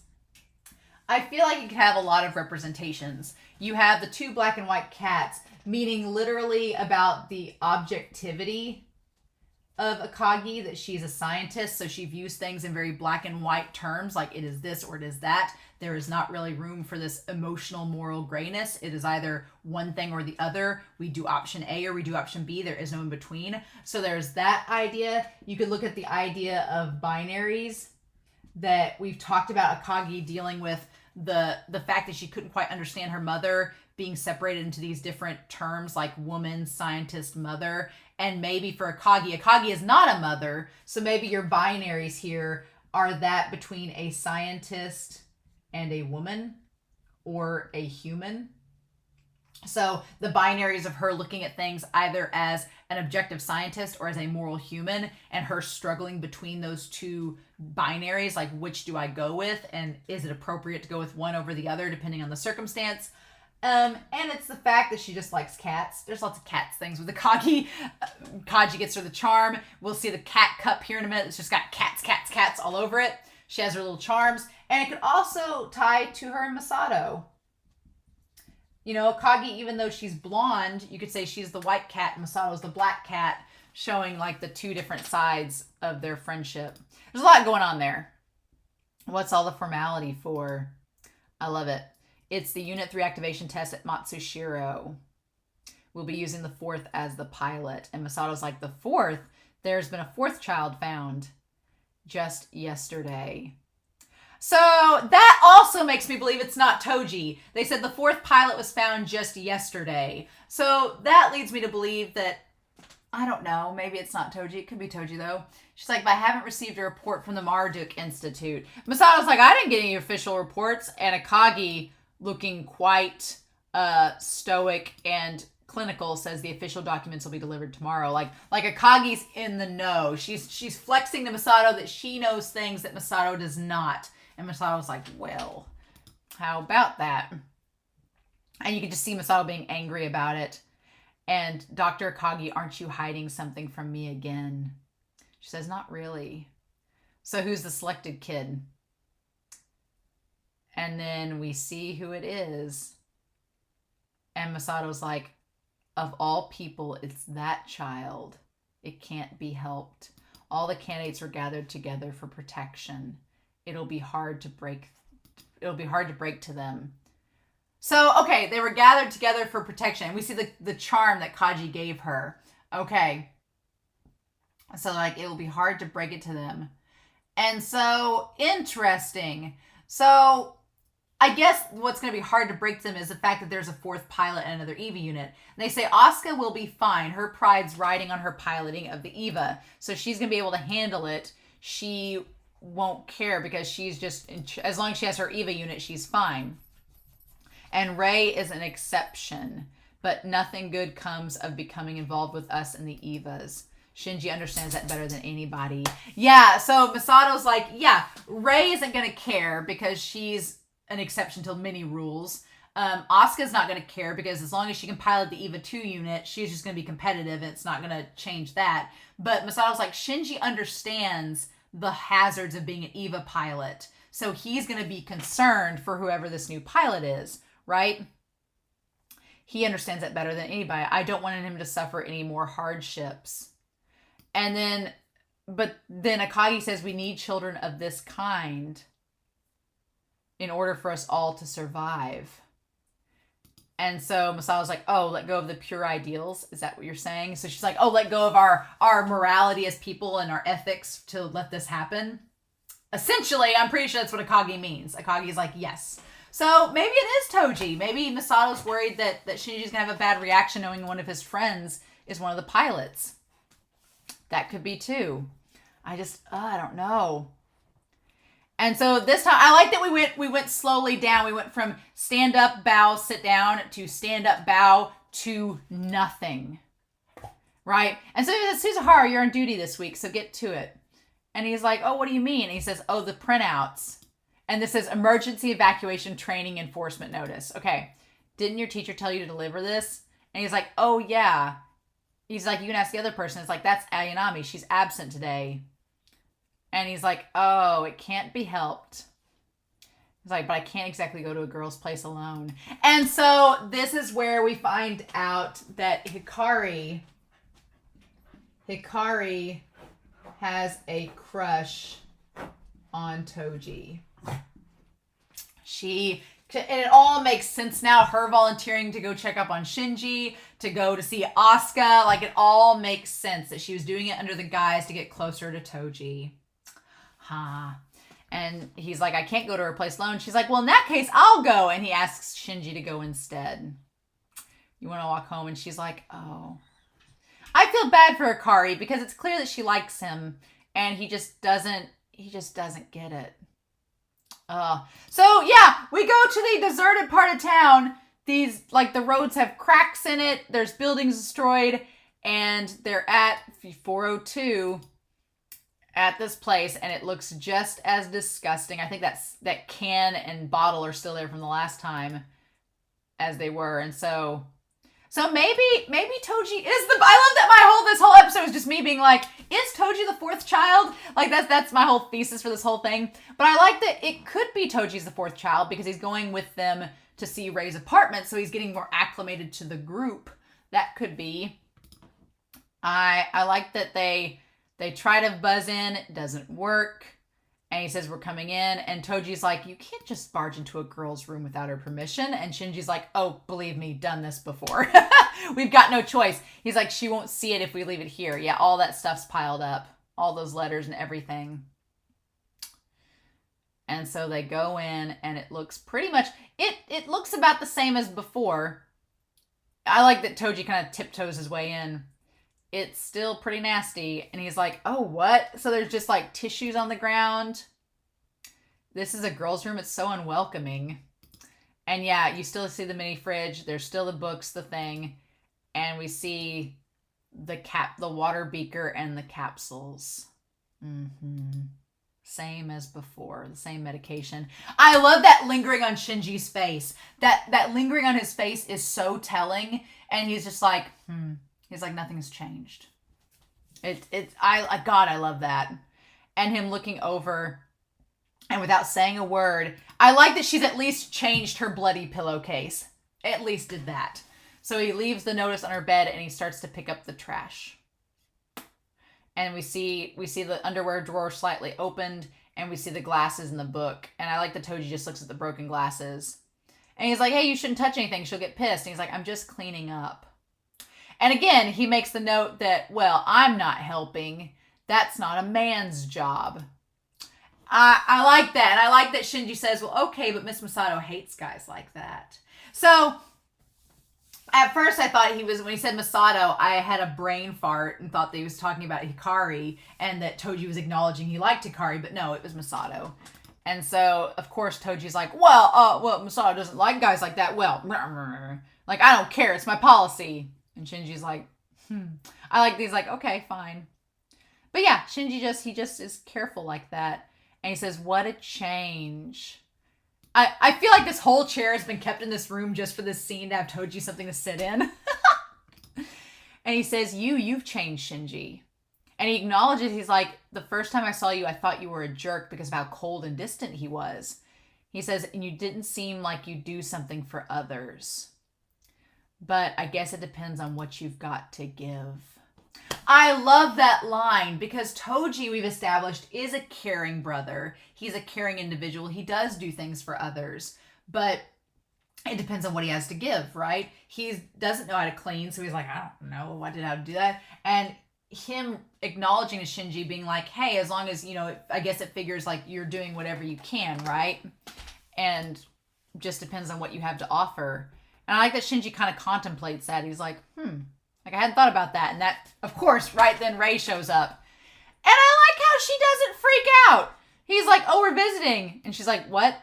I feel like it could have a lot of representations. You have the two black and white cats, meaning literally about the objectivity of Akagi, that she's a scientist, so she views things in very black and white terms, like it is this or it is that. There is not really room for this emotional moral grayness. It is either one thing or the other. We do option A or we do option B. There is no in between. So there's that idea. You could look at the idea of binaries that we've talked about, Akagi dealing with the fact that she couldn't quite understand her mother being separated into these different terms like woman, scientist, mother. And maybe for Akagi is not a mother. So maybe your binaries here are that between a scientist and a woman or a human. So the binaries of her looking at things either as an objective scientist or as a moral human, and her struggling between those two binaries, like which do I go with, and is it appropriate to go with one over the other depending on the circumstance. And it's the fact that she just likes cats. There's lots of cats things with Akagi. Kaji gets her the charm. We'll see the cat cup here in a minute. It's just got cats all over it. She has her little charms. And it could also tie to her and Masato. You know, Akagi, even though she's blonde, you could say she's the white cat and Masato's the black cat, showing like the two different sides of their friendship. There's a lot going on there. What's all the formality for? I love it. It's the Unit 3 activation test at Matsushiro. We'll be using the 4th as the pilot. And Masato's like, the 4th? There's been a 4th child found just yesterday. So that also makes me believe it's not Toji. They said the 4th pilot was found just yesterday. So that leads me to believe that, I don't know, maybe it's not Toji. It could be Toji though. She's like, but I haven't received a report from the Marduk Institute. Masato's like, I didn't get any official reports. And Akagi, looking quite stoic and clinical, says the official documents will be delivered tomorrow. Like Akagi's in the know. She's flexing to Masato that she knows things that Masato does not. And Masato's like, well, how about that? And you can just see Masato being angry about it. And Dr. Akagi, aren't you hiding something from me again? She says, not really. So who's the selected kid? And then we see who it is. And Masato's like, of all people, it's that child. It can't be helped. All the candidates were gathered together for protection. It'll be hard to break to them. So, okay, they were gathered together for protection. We see the charm that Kaji gave her. Okay. So, like, it will be hard to break it to them. And so, interesting. So, I guess what's going to be hard to break to them is the fact that there's a 4th pilot and another EVA unit. And they say Asuka will be fine. Her pride's riding on her piloting of the EVA. So she's going to be able to handle it. She won't care because she's just, as long as she has her EVA unit, she's fine. And Rei is an exception. But nothing good comes of becoming involved with us in the EVAs. Shinji understands that better than anybody. Yeah, so Masato's like, yeah, Rei isn't going to care because she's an exception to many rules. Asuka's not going to care because as long as she can pilot the EVA 2 unit, she's just going to be competitive and it's not going to change that. But Masato's like, Shinji understands the hazards of being an EVA pilot. So he's going to be concerned for whoever this new pilot is, right? He understands that better than anybody. I don't want him to suffer any more hardships. But then Akagi says we need children of this kind in order for us all to survive. And so Masato's like, oh, let go of the pure ideals. Is that what you're saying? So she's like, oh, let go of our morality as people and our ethics to let this happen. Essentially, I'm pretty sure that's what Akagi means. Akagi's like, yes. So maybe it is Toji. Maybe Masato's worried that Shinji's going to have a bad reaction knowing one of his friends is one of the pilots. That could be too. I don't know. And so this time, I like that we went slowly down. We went from stand up, bow, sit down to stand up, bow to nothing. Right? And so he says, Suzuhara, you're on duty this week, so get to it. And he's like, oh, what do you mean? And he says, oh, the printouts. And this is emergency evacuation training enforcement notice. Okay. Didn't your teacher tell you to deliver this? And he's like, oh, yeah. He's like, you can ask the other person. It's like, that's Ayanami. She's absent today. And he's like, oh, it can't be helped. He's like, but I can't exactly go to a girl's place alone. And so this is where we find out that Hikari has a crush on Toji. And it all makes sense now. Her volunteering to go check up on Shinji, to go to see Asuka. Like, it all makes sense that she was doing it under the guise to get closer to Toji. And he's like, I can't go to her place alone. She's like, well, in that case, I'll go. And he asks Shinji to go instead. You want to walk home? And she's like, oh. I feel bad for Hikari because it's clear that she likes him and he just doesn't get it. So yeah, we go to the deserted part of town. These, like, the roads have cracks in it. There's buildings destroyed and they're at 402 at this place, and it looks just as disgusting. I think that can and bottle are still there from the last time as they were. And so maybe Toji is I love that this whole episode is just me being like, is Toji the fourth child? Like, that's my whole thesis for this whole thing. But I like that it could be Toji's the fourth child because he's going with them to see Rei's apartment, so he's getting more acclimated to the group. That could be. I like that they try to buzz in, it doesn't work. And he says, we're coming in. And Toji's like, you can't just barge into a girl's room without her permission. And Shinji's like, oh, believe me, done this before. We've got no choice. He's like, she won't see it if we leave it here. Yeah, all that stuff's piled up. All those letters and everything. And so they go in and it looks pretty much, it looks about the same as before. I like that Toji kind of tiptoes his way in. It's still pretty nasty. And he's like, oh, what? So there's just like tissues on the ground. This is a girl's room. It's so unwelcoming. And yeah, you still see the mini fridge. There's still the books, the thing. And we see the water beaker and the capsules. Same as before. The same medication. I love that lingering on Shinji's face. That lingering on his face is so telling. And he's just like, He's like, nothing's changed. God, I love that. And him looking over and without saying a word. I like that she's at least changed her bloody pillowcase. At least did that. So he leaves the notice on her bed and he starts to pick up the trash. And we see the underwear drawer slightly opened and we see the glasses in the book. And I like that Toji just looks at the broken glasses. And he's like, hey, you shouldn't touch anything. She'll get pissed. And he's like, I'm just cleaning up. And again, he makes the note that, well, I'm not helping. That's not a man's job. I like that. And I like that Shinji says, well, okay, but Miss Masato hates guys like that. So at first I thought when he said Masato, I had a brain fart and thought that he was talking about Hikari and that Toji was acknowledging he liked Hikari, but no, it was Masato. And so, of course, Toji's like, well, Masato doesn't like guys like that. Well, like, I don't care. It's my policy. And Shinji's like, I like these, like, okay, fine. But yeah, Shinji just is careful like that. And he says, what a change. I feel like this whole chair has been kept in this room just for this scene to have Toji something to sit in. And he says, you've changed, Shinji. And he acknowledges, he's like, the first time I saw you, I thought you were a jerk because of how cold and distant he was. He says, and you didn't seem like you do something for others. But I guess it depends on what you've got to give. I love that line because Toji, we've established, is a caring brother. He's a caring individual. He does do things for others, but it depends on what he has to give, right? He doesn't know how to clean, so he's like, I don't know what did how to do that. And him acknowledging to Shinji being like, hey, as long as, I guess it figures like you're doing whatever you can, right? And just depends on what you have to offer. And I like that Shinji kind of contemplates that. He's like, like I hadn't thought about that. And that, of course, right then Rei shows up. And I like how she doesn't freak out. He's like, oh, we're visiting. And she's like, what?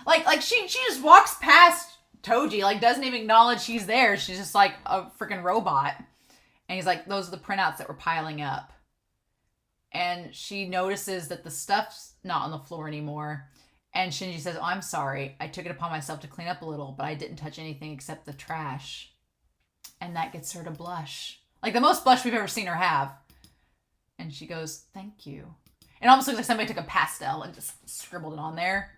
Like she just walks past Toji, like doesn't even acknowledge she's there. She's just like a freaking robot. And he's like, those are the printouts that were piling up. And she notices that the stuff's not on the floor anymore. And Shinji says, oh, I'm sorry. I took it upon myself to clean up a little, but I didn't touch anything except the trash. And that gets her to blush. Like the most blush we've ever seen her have. And she goes, thank you. It almost looks like somebody took a pastel and just scribbled it on there.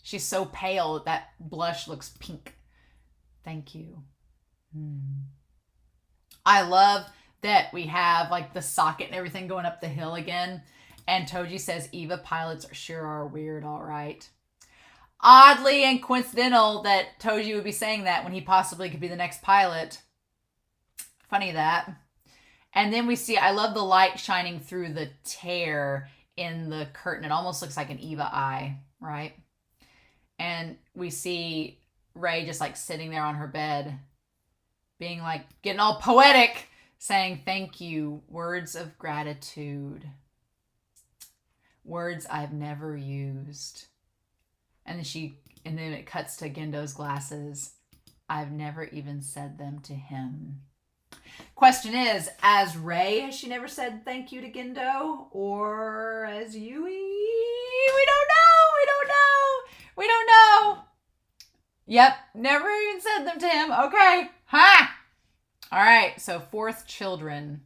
She's so pale that blush looks pink. Thank you. I love that we have like the socket and everything going up the hill again. And Toji says, Eva pilots sure are weird, all right. Oddly and coincidental that Toji would be saying that when he possibly could be the next pilot. Funny that. And then we see, I love the light shining through the tear in the curtain. It almost looks like an Eva eye, right? And we see Rei just like sitting there on her bed, being like, getting all poetic, saying, thank you, words of gratitude. Words I've never used. And then it cuts to Gendo's glasses. I've never even said them to him. Question is, as Rei, has she never said thank you to Gendo? Or as Yui? We don't know. Yep, never even said them to him. Okay. Ha! All right, so fourth children.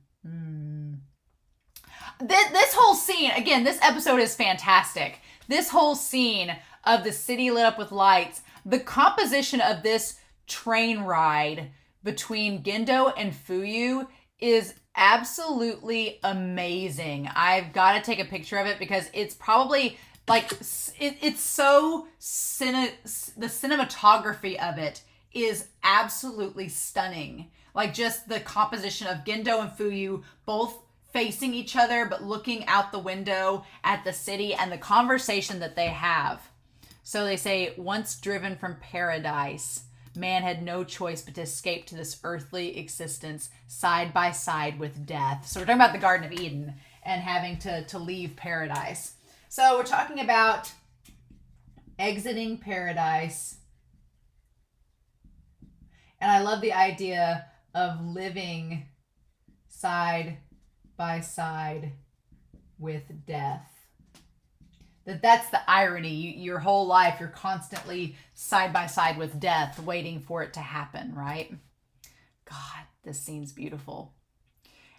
This whole scene, again, this episode is fantastic. This whole scene of the city lit up with lights, the composition of this train ride between Gendo and Fuyu is absolutely amazing. I've got to take a picture of it because it's probably like, it's so, the cinematography of it is absolutely stunning. Like just the composition of Gendo and Fuyu both facing each other but looking out the window at the city and the conversation that they have. So they say, once driven from paradise, man had no choice but to escape to this earthly existence side by side with death. So we're talking about the Garden of Eden and having to leave paradise. So we're talking about exiting paradise. And I love the idea of living side by side with death. That's the irony. Your whole life, you're constantly side by side with death, waiting for it to happen, right? God, this scene's beautiful.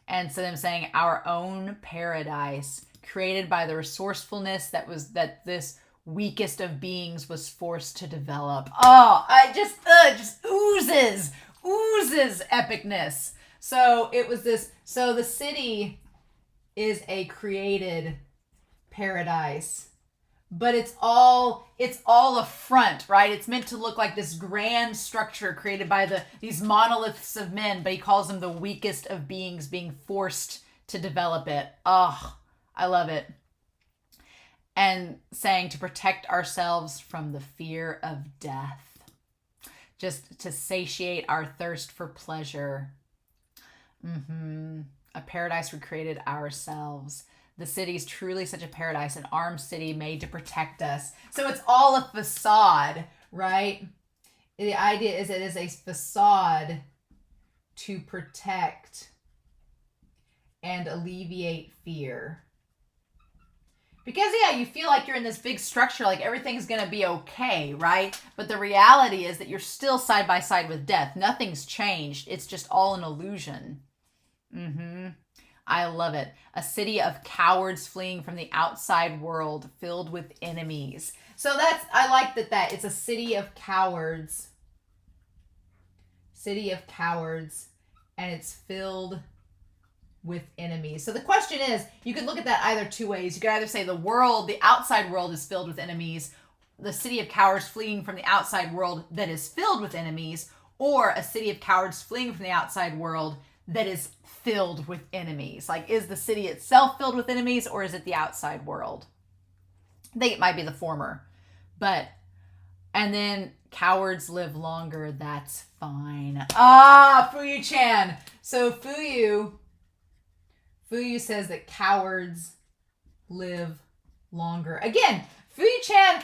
And so them saying our own paradise, created by the resourcefulness that this weakest of beings was forced to develop. Oh, I just oozes epicness. So it was this. So the city is a created paradise. But it's all a front, right? It's meant to look like this grand structure created by these monoliths of men, but he calls them the weakest of beings being forced to develop it. Oh, I love it. And saying to protect ourselves from the fear of death. Just to satiate our thirst for pleasure. A paradise we created ourselves. The city is truly such a paradise, an armed city made to protect us. So it's all a facade, right? The idea is it is a facade to protect and alleviate fear. Because, yeah, you feel like you're in this big structure, like everything's going to be okay, right? But the reality is that you're still side by side with death. Nothing's changed. It's just all an illusion. I love it. A city of cowards fleeing from the outside world filled with enemies. So I like that it's a city of cowards. City of cowards. And it's filled with enemies. So the question is, you could look at that either two ways. You could either say the outside world is filled with enemies. The city of cowards fleeing from the outside world that is filled with enemies. Or a city of cowards fleeing from the outside world that is filled with enemies. Like, is the city itself filled with enemies or is it the outside world? I think it might be the former. And then cowards live longer. That's fine. Fuyu-chan. So Fuyu says that cowards live longer. Again, Fuyu-chan,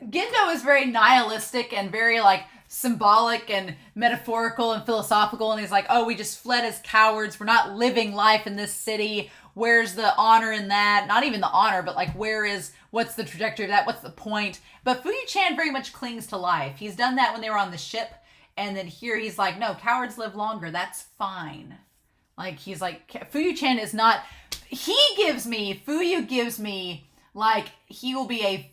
Gendo is very nihilistic and very like symbolic and metaphorical and philosophical, and he's like, oh, we just fled as cowards, we're not living life in this city, where's the honor in that? Not even the honor, but like what's the trajectory of that, what's the point? But Fuyu-chan very much clings to life. He's done that when they were on the ship, and then here he's like, no, cowards live longer, that's fine. Like, he's like, Fuyu-chan is not, Fuyu gives me like, he will be a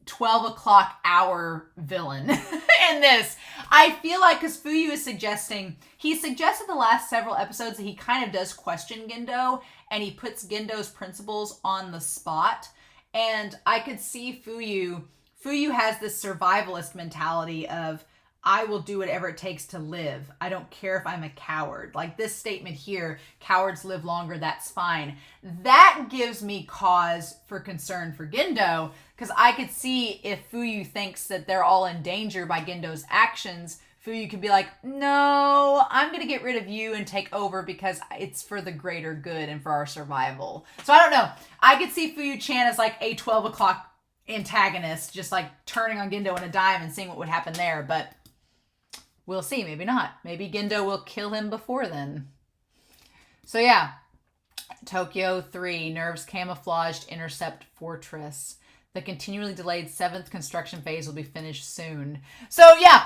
12 o'clock hour villain in this. I feel like, because Fuyu is he suggested the last several episodes that he kind of does question Gendo, and he puts Gendo's principles on the spot. And I could see Fuyu has this survivalist mentality of, I will do whatever it takes to live. I don't care if I'm a coward. Like this statement here, cowards live longer, that's fine. That gives me cause for concern for Gendo, because I could see if Fuyu thinks that they're all in danger by Gendo's actions, Fuyu could be like, no, I'm going to get rid of you and take over because it's for the greater good and for our survival. So I don't know. I could see Fuyu-chan as like a 12 o'clock antagonist, just like turning on Gendo in a dime and seeing what would happen there, but we'll see. Maybe not. Maybe Gendo will kill him before then. So yeah. Tokyo 3. Nerv's camouflaged intercept fortress. The continually delayed 7th construction phase will be finished soon. So yeah.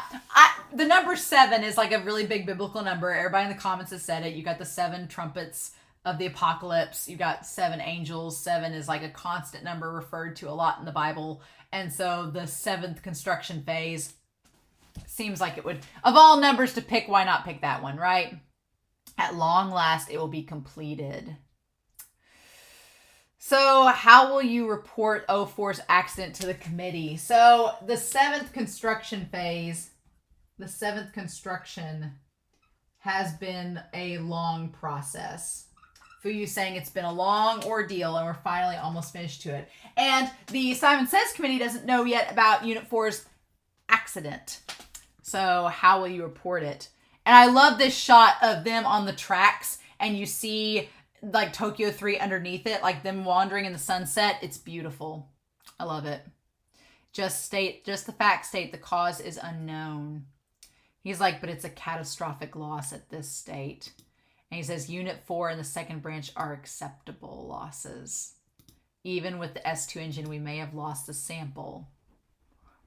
The number 7 is like a really big biblical number. Everybody in the comments has said it. You got the 7 trumpets of the apocalypse. You got 7 angels. 7 is like a constant number referred to a lot in the Bible. And so the 7th construction phase seems like it would, of all numbers to pick, why not pick that one, right? At long last, it will be completed. So how will you report 04's accident to the committee? So the 7th construction phase, the 7th construction has been a long process. Fuyu saying it's been a long ordeal and we're finally almost finished to it. And the Simon Says committee doesn't know yet about Unit 4's accident. So how will you report it? And I love this shot of them on the tracks and you see like Tokyo 3 underneath it, like them wandering in the sunset. It's beautiful. I love it. Just the facts state the cause is unknown. He's like, but it's a catastrophic loss at this state. And he says Unit 4 and the second branch are acceptable losses. Even with the S2 engine, we may have lost the sample,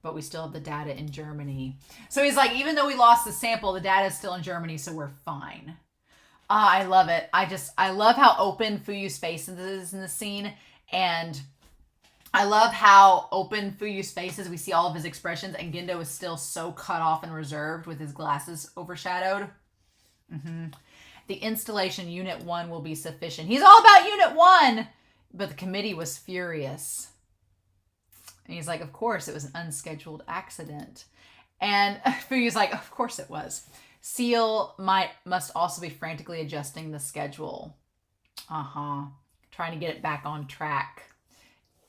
but we still have the data in Germany. So he's like, even though we lost the sample, the data is still in Germany, so we're fine. I love it. I love how open Fuyu's face is in the scene, and I love how open Fuyu's face is. We see all of his expressions, and Gendo is still so cut off and reserved with his glasses overshadowed. The installation Unit 1 will be sufficient. He's all about Unit 1, but the committee was furious. And he's like, of course, it was an unscheduled accident. And Fuyu's like, of course it was. Seal must also be frantically adjusting the schedule. Trying to get it back on track.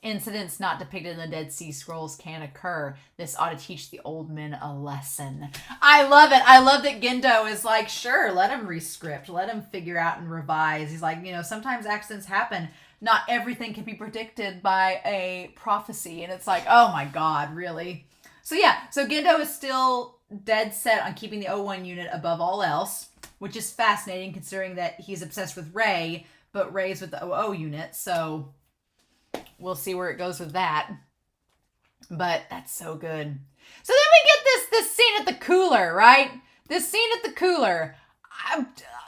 Incidents not depicted in the Dead Sea Scrolls can occur. This ought to teach the old men a lesson. I love it. I love that Gendo is like, sure, let him rescript. Let him figure out and revise. He's like, sometimes accidents happen. Not everything can be predicted by a prophecy. And it's like, oh my God, really? So yeah, so Gendo is still dead set on keeping the O1 unit above all else, which is fascinating considering that he's obsessed with Rei, but Rei's with the OO unit. So we'll see where it goes with that. But that's so good. So then we get this scene at the cooler, right? This scene at the cooler.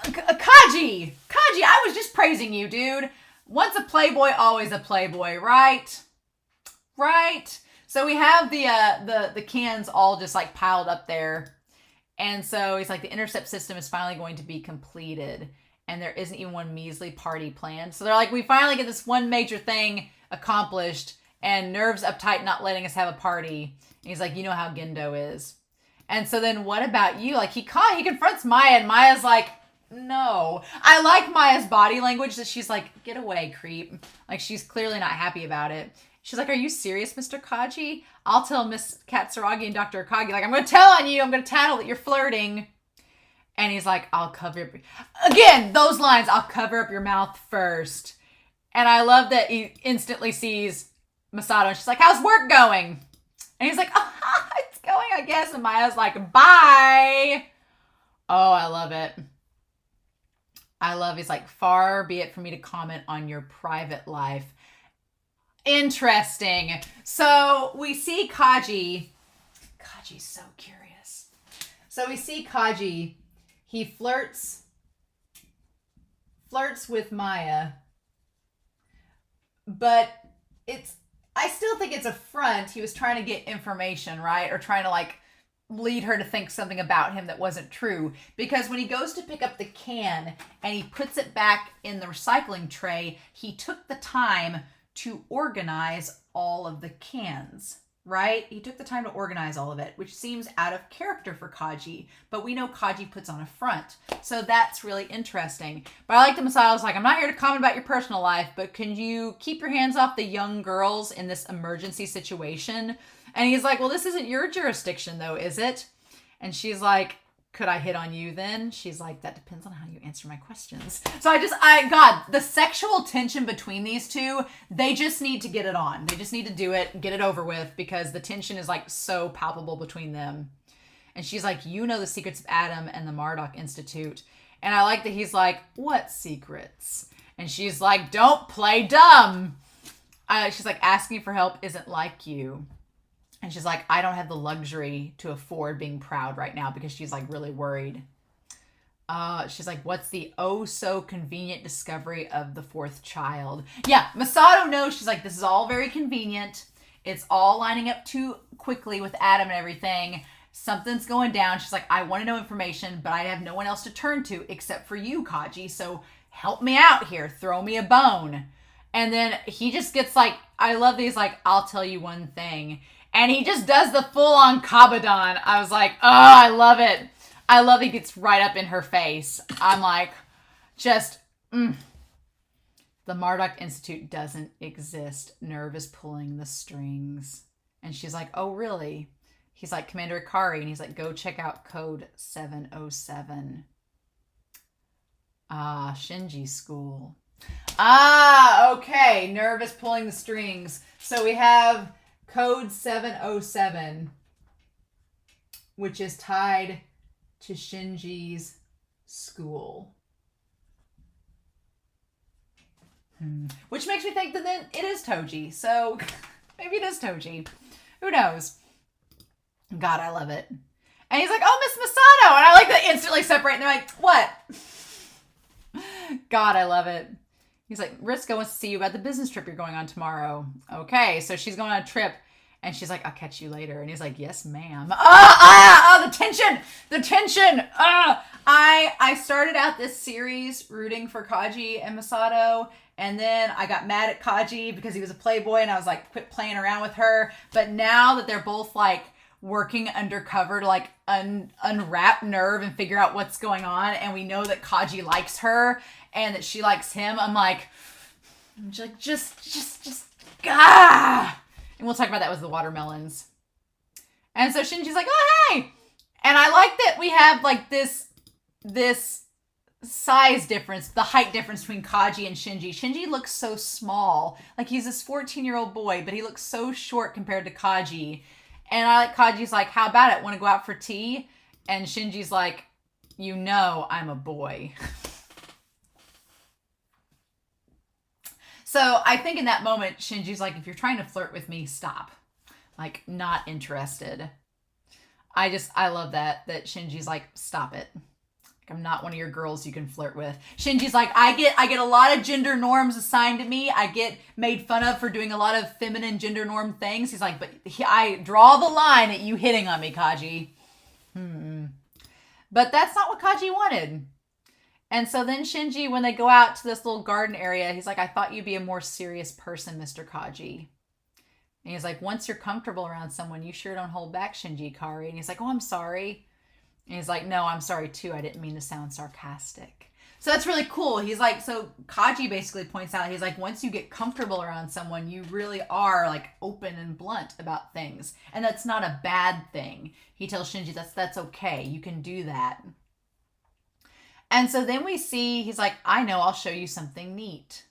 Kaji, I was just praising you, dude. Once a playboy, always a playboy, right? Right. So we have the cans all just like piled up there. And so he's like, the intercept system is finally going to be completed. And there isn't even one measly party planned. So they're like, we finally get this one major thing accomplished. And Nerv's uptight not letting us have a party. And he's like, you know how Gendo is. And so then what about you? Like he confronts Maya and Maya's like, no. I like Maya's body language that she's like, get away, creep. Like she's clearly not happy about it. She's like, are you serious, Mr. Kaji? I'll tell Miss Katsuragi and Dr. Akagi, like, I'm going to tell on you. I'm going to tattle that you're flirting. And he's like, I'll cover up. Again, those lines, I'll cover up your mouth first. And I love that he instantly sees Masato, and she's like, how's work going? And he's like, oh, it's going, I guess. And Maya's like, bye. Oh, I love it. He's like, far be it from me to comment on your private life. Interesting. So we see Kaji. Kaji's so curious. So we see Kaji. He flirts with Maya. But I still think it's a front. He was trying to get information, right? Or trying to like lead her to think something about him that wasn't true. Because when he goes to pick up the can and he puts it back in the recycling tray, he took the time to organize all of the cans, right? He took the time to organize all of it, which seems out of character for Kaji. But we know Kaji puts on a front. So that's really interesting. But I like that Masato's like, I'm not here to comment about your personal life, but can you keep your hands off the young girls in this emergency situation? And he's like, well, this isn't your jurisdiction though, is it? And she's like, could I hit on you then? She's like, that depends on how you answer my questions. So God, the sexual tension between these two, they just need to get it on. They just need to do it, get it over with, because the tension is like so palpable between them. And she's like, you know the secrets of Adam and the Marduk Institute. And I like that he's like, what secrets? And she's like, don't play dumb. She's like, asking for help isn't like you. And she's like, I don't have the luxury to afford being proud right now, because she's like really worried. She's like, what's the oh so convenient discovery of the fourth child? Yeah, Masato knows. She's like, this is all very convenient. It's all lining up too quickly with Adam and everything. Something's going down. She's like, I want to know information, but I have no one else to turn to except for you, Kaji. So help me out here. Throw me a bone. And then he just gets like, I love these, like, I'll tell you one thing. And he just does the full-on Kabadan. I was like, oh, I love it. I love he gets right up in her face. I'm like, the Marduk Institute doesn't exist. Nerv is pulling the strings. And she's like, oh, really? He's like, Commander Akari. And he's like, go check out code 707. Shinji school. Okay. Nerv is pulling the strings. So we have code 707, which is tied to Shinji's school. Which makes me think that then it is Toji. So maybe it is Toji. Who knows? God, I love it. And he's like, oh, Miss Masato. And I like to instantly separate. And they're like, what? God, I love it. He's like, Risco wants to see you about the business trip you're going on tomorrow. Okay, so she's going on a trip. And she's like, I'll catch you later. And he's like, yes, ma'am. The tension. The tension. I started out this series rooting for Kaji and Masato. And then I got mad at Kaji because he was a playboy. And I was like, quit playing around with her. But now that they're both like working undercover to like unwrap Nerv and figure out what's going on. And we know that Kaji likes her and that she likes him. I'm like, ah. And we'll talk about that with the watermelons. And so Shinji's like, oh, hey. And I like that we have like this size difference, the height difference between Kaji and Shinji. Shinji looks so small. Like he's this 14-year-old boy, but he looks so short compared to Kaji. And I like Kaji's like, how about it? Want to go out for tea? And Shinji's like, you know I'm a boy. So I think in that moment, Shinji's like, if you're trying to flirt with me, stop. Like, not interested. I love that Shinji's like, stop it. Like, I'm not one of your girls you can flirt with. Shinji's like, I get a lot of gender norms assigned to me. I get made fun of for doing a lot of feminine gender norm things. He's like, but I draw the line at you hitting on me, Kaji. But that's not what Kaji wanted. And so then Shinji, when they go out to this little garden area, he's like, I thought you'd be a more serious person, Mr. Kaji. And he's like, once you're comfortable around someone, you sure don't hold back, Shinji Ikari. And he's like, oh, I'm sorry. And he's like, no, I'm sorry too. I didn't mean to sound sarcastic. So that's really cool. He's like, so Kaji basically points out, he's like, once you get comfortable around someone, you really are like open and blunt about things. And that's not a bad thing. He tells Shinji that's okay. You can do that. And so then we see, he's like, I know, I'll show you something neat.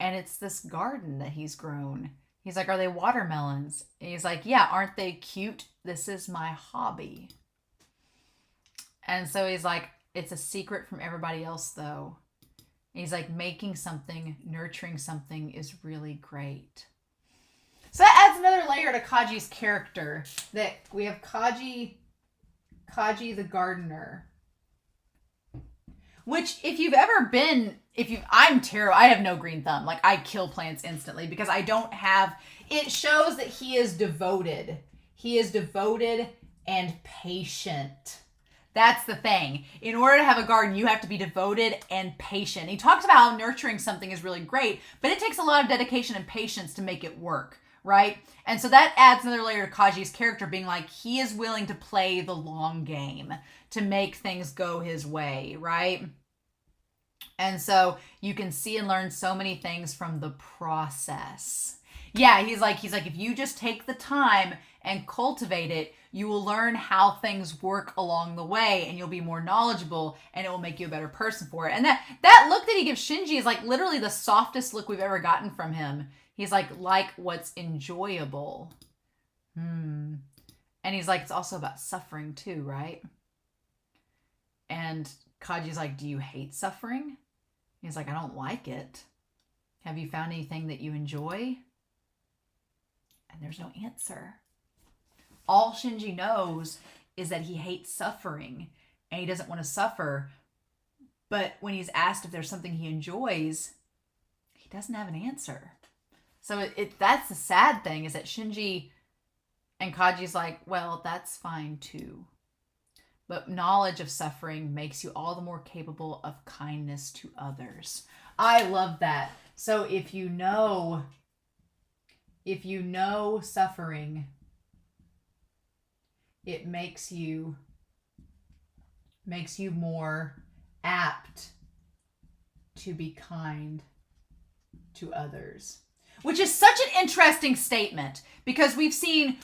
And it's this garden that he's grown. He's like, are they watermelons? And he's like, yeah, aren't they cute? This is my hobby. And so he's like, it's a secret from everybody else, though. And he's like, making something, nurturing something is really great. So that adds another layer to Kaji's character. That we have Kaji the gardener. Which, if you've ever been, I'm terrible. I have no green thumb. Like, I kill plants instantly because I don't have, it shows that he is devoted. He is devoted and patient. That's the thing. In order to have a garden, you have to be devoted and patient. He talks about how nurturing something is really great, but it takes a lot of dedication and patience to make it work, right? And so that adds another layer to Kaji's character, being like, he is willing to play the long game to make things go his way, right? And so you can see and learn so many things from the process. Yeah, he's like, if you just take the time and cultivate it, you will learn how things work along the way, and you'll be more knowledgeable, and it will make you a better person for it. And that look that he gives Shinji is like literally the softest look we've ever gotten from him. He's like what's enjoyable. And he's like, it's also about suffering too, right? And Kaji's like, do you hate suffering? He's like, I don't like it. Have you found anything that you enjoy? And there's no answer. All Shinji knows is that he hates suffering and he doesn't want to suffer. But when he's asked if there's something he enjoys, he doesn't have an answer. So that's the sad thing, is that Shinji and Kaji's like, well, that's fine too. But knowledge of suffering makes you all the more capable of kindness to others. I love that. So if you know suffering, it makes you more apt to be kind to others. Which is such an interesting statement, because we've seen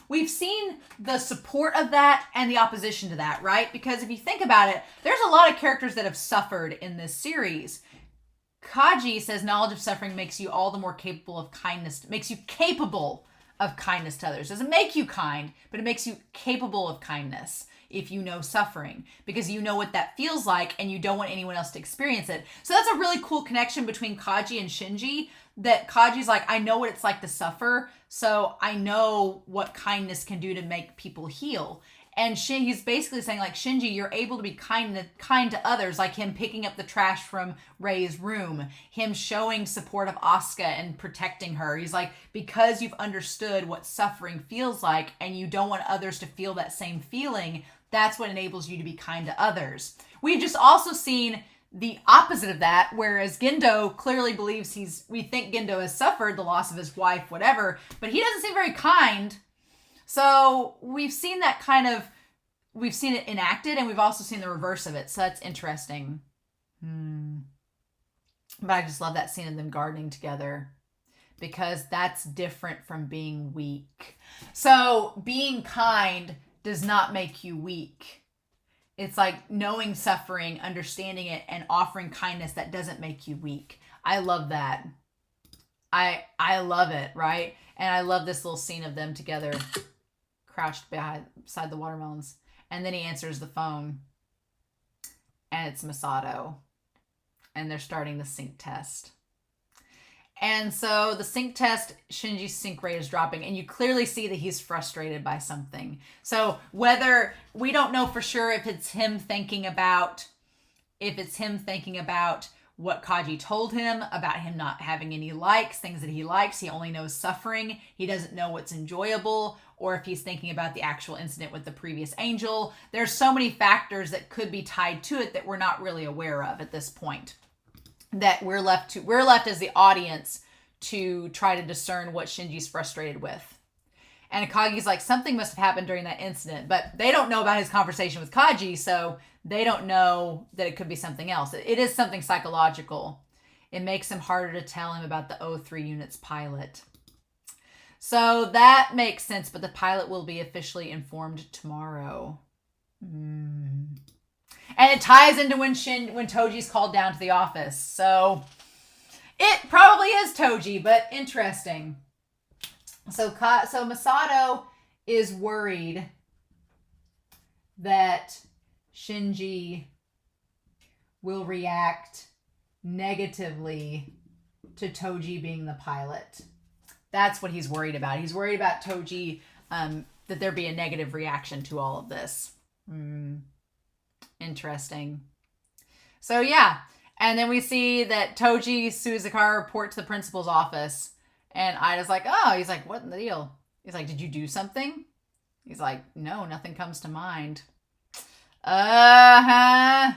the support of that and the opposition to that, right? Because if you think about it, there's a lot of characters that have suffered in this series. Kaji says knowledge of suffering makes you all the more capable of kindness, makes you capable of kindness to others. It doesn't make you kind, but it makes you capable of kindness if you know suffering, because you know what that feels like and you don't want anyone else to experience it. So that's a really cool connection between Kaji and Shinji, that Kaji's like, I know what it's like to suffer, so I know what kindness can do to make people heal. And he's basically saying, like, Shinji, you're able to be kind to others, like him picking up the trash from Rei's room, him showing support of Asuka and protecting her. He's like, because you've understood what suffering feels like and you don't want others to feel that same feeling, that's what enables you to be kind to others. We've just also seen the opposite of that, whereas Gendo clearly believes we think Gendo has suffered the loss of his wife, whatever, but he doesn't seem very kind. So we've seen we've seen it enacted, and we've also seen the reverse of it. So that's interesting. But I just love that scene of them gardening together, because that's different from being weak. So being kind does not make you weak. It's like knowing suffering, understanding it, and offering kindness that doesn't make you weak. I love that. I love it, right? And I love this little scene of them together, crouched beside the watermelons. And then he answers the phone, and it's Masato. And they're starting the sync test. And so the sync test, Shinji's sync rate is dropping, and you clearly see that he's frustrated by something. So whether, we don't know for sure if it's him thinking about what Kaji told him, about him not having any likes, things that he likes. He only knows suffering. He doesn't know what's enjoyable, or if he's thinking about the actual incident with the previous angel. There's so many factors that could be tied to it that we're not really aware of at this point, that we're left as the audience to try to discern what Shinji's frustrated with. And Akagi's like, something must have happened during that incident, but they don't know about his conversation with Kaji, so they don't know that it could be something else. It is something psychological. It makes him harder to tell him about the O3 unit's pilot. So that makes sense, but the pilot will be officially informed tomorrow. And it ties into when Toji's called down to the office. So It probably is Toji, but interesting. So Masato is worried that Shinji will react negatively to Toji being the pilot. That's what he's worried about. He's worried about Toji, that there be a negative reaction to all of this. Interesting. So yeah. And then we see that Toji Suzukara report to the principal's office. And Ida's like, oh, he's like, what in the deal? He's like, did you do something? He's like, no, nothing comes to mind. Okay.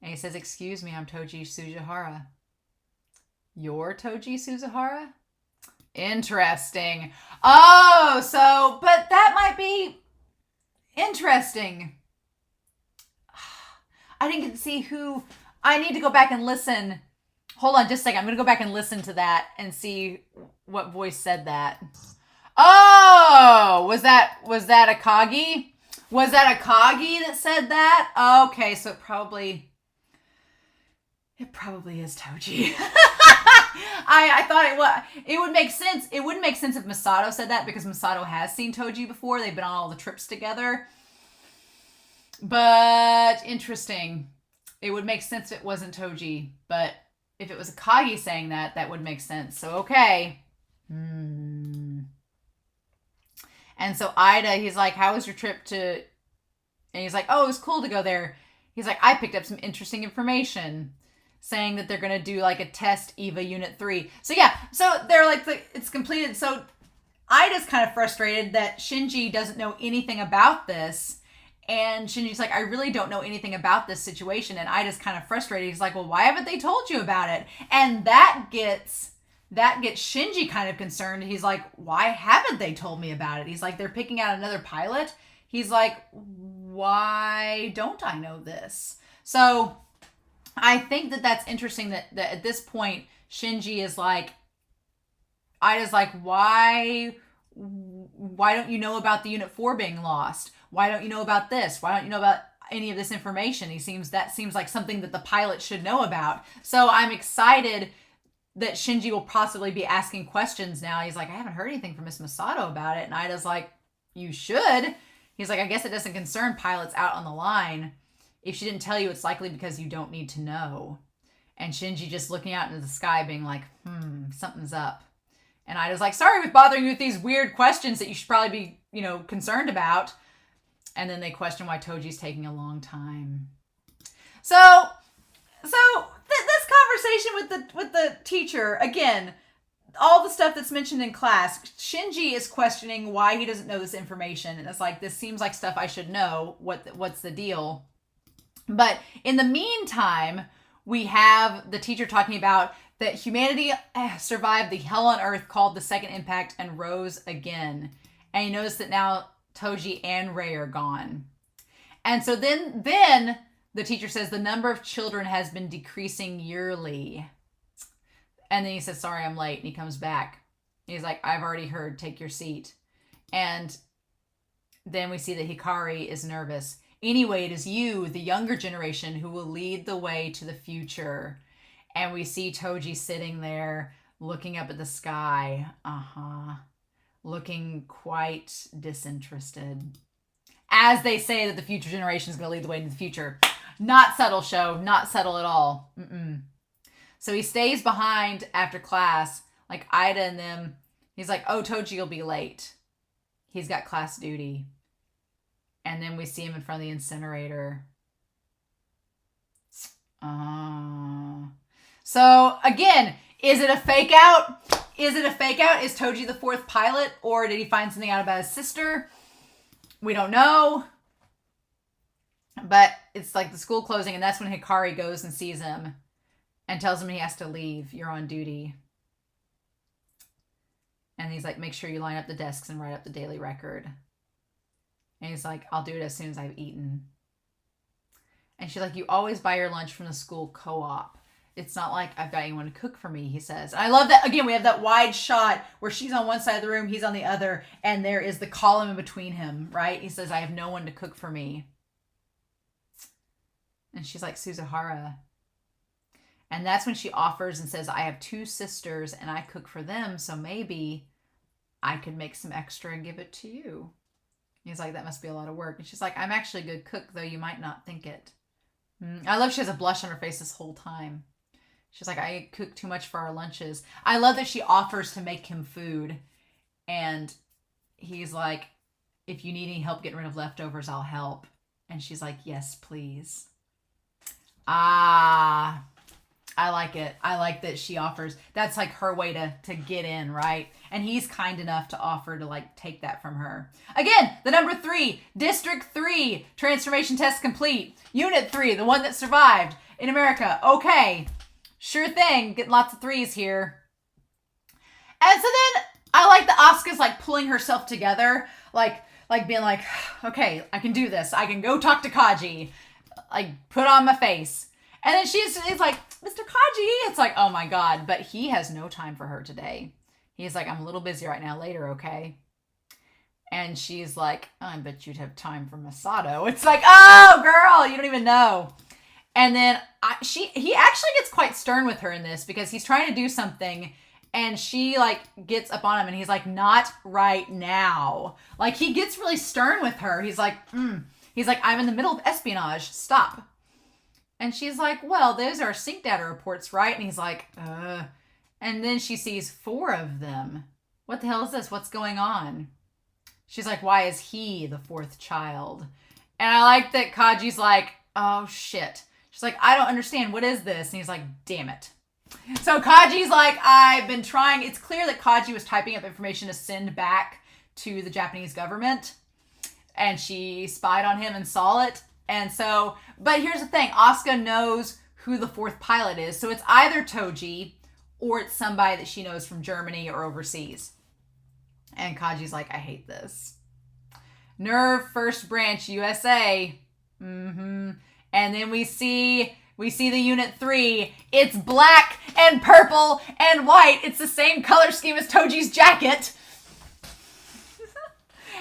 And he says, excuse me, I'm Toji Suzukara. You're Toji Suzukara? Interesting. Oh, so, but that might be interesting. I didn't get to see who. I need to go back and listen. Hold on just a second. I'm going to go back and listen to that and see what voice said that. Oh, was that Akagi? Was that Akagi that said that? Okay, so it probably is Toji. I thought it would make sense. It wouldn't make sense if Masato said that because Masato has seen Toji before. They've been on all the trips together. But interesting. It would make sense if it wasn't Toji. But if it was Akagi saying that, that would make sense. So, okay. And so Ida, he's like, how was your trip to... And he's like, oh, it was cool to go there. He's like, I picked up some interesting information saying that they're going to do like a test EVA Unit 3. So yeah, so they're like, it's completed. So Ida's kind of frustrated that Shinji doesn't know anything about this. And Shinji's like, I really don't know anything about this situation. And Ida's kind of frustrated. He's like, well, why haven't they told you about it? And that gets Shinji kind of concerned. He's like, why haven't they told me about it? He's like, they're picking out another pilot. He's like, why don't I know this? So I think that that's interesting that at this point, Shinji is like, Ida's like, why don't you know about the Unit 4 being lost? Why don't you know about this? Why don't you know about any of this information? That seems like something that the pilot should know about. So I'm excited that Shinji will possibly be asking questions now. He's like, I haven't heard anything from Miss Masato about it. And Ida's like, you should. He's like, I guess it doesn't concern pilots out on the line. If she didn't tell you, it's likely because you don't need to know. And Shinji just looking out into the sky being like, something's up. And Ida's like, sorry with bothering you with these weird questions that you should probably be, concerned about. And then they question why Toji's taking a long time. So this conversation with the teacher, again, all the stuff that's mentioned in class, Shinji is questioning why he doesn't know this information. And it's like, this seems like stuff I should know. What's the deal? But in the meantime, we have the teacher talking about that humanity survived the hell on earth called the second impact and rose again. And you notice that now Toji and Rei are gone. And so then the teacher says the number of children has been decreasing yearly. And then he says, sorry, I'm late. And he comes back. He's like, I've already heard, take your seat. And then we see that Hikari is nervous. Anyway, it is you, the younger generation, who will lead the way to the future. And we see Toji sitting there looking up at the sky. Looking quite disinterested. As they say that the future generation is going to lead the way to the future. Not subtle, show. Not subtle at all. So he stays behind after class, like Ida and them. He's like, oh, Toji will be late. He's got class duty. And then we see him in front of the incinerator. So again, is it a fake out? Is Toji the fourth pilot? Or did he find something out about his sister? We don't know. But it's like the school closing, and that's when Hikari goes and sees him and tells him he has to leave. You're on duty. And he's like, make sure you line up the desks and write up the daily record. And he's like, I'll do it as soon as I've eaten. And she's like, you always buy your lunch from the school co-op. It's not like I've got anyone to cook for me, he says. And I love that. Again, we have that wide shot where she's on one side of the room, he's on the other, and there is the column in between him, right? He says, I have no one to cook for me. And she's like, Suzahara. And that's when she offers and says, I have 2 sisters and I cook for them, so maybe I could make some extra and give it to you. He's like, that must be a lot of work. And she's like, I'm actually a good cook, though you might not think it. I love she has a blush on her face this whole time. She's like, I cook too much for our lunches. I love that she offers to make him food. And he's like, if you need any help getting rid of leftovers, I'll help. And she's like, yes, please. I like it. I like that she offers. That's like her way to get in, right? And he's kind enough to offer to like take that from her. Again, the number 3, District 3, transformation test complete. Unit 3, the one that survived in America. Okay, sure thing. Getting lots of 3s here. And so then I like that Asuka's like pulling herself together, like being like, okay, I can do this. I can go talk to Kaji. Like, put on my face. And then she's like, Mr. Kaji. It's like, oh my God. But he has no time for her today. He's like, I'm a little busy right now. Later, okay? And she's like, oh, I bet you'd have time for Masato. It's like, oh, girl, you don't even know. And then he actually gets quite stern with her in this because he's trying to do something and she like gets up on him and he's like, not right now. Like he gets really stern with her. He's like, I'm in the middle of espionage. Stop. And she's like, well, those are sync data reports, right? And he's like, And then she sees 4 of them. What the hell is this? What's going on? She's like, why is he the 4th child? And I like that Kaji's like, oh shit. She's like, I don't understand. What is this? And he's like, damn it. So Kaji's like, I've been trying. It's clear that Kaji was typing up information to send back to the Japanese government. And she spied on him and saw it. And so, but here's the thing. Asuka knows who the 4th pilot is. So it's either Toji or it's somebody that she knows from Germany or overseas. And Kaji's like, I hate this. Nerv, 1st Branch, USA. And then we see the Unit 3. It's black and purple and white. It's the same color scheme as Toji's jacket.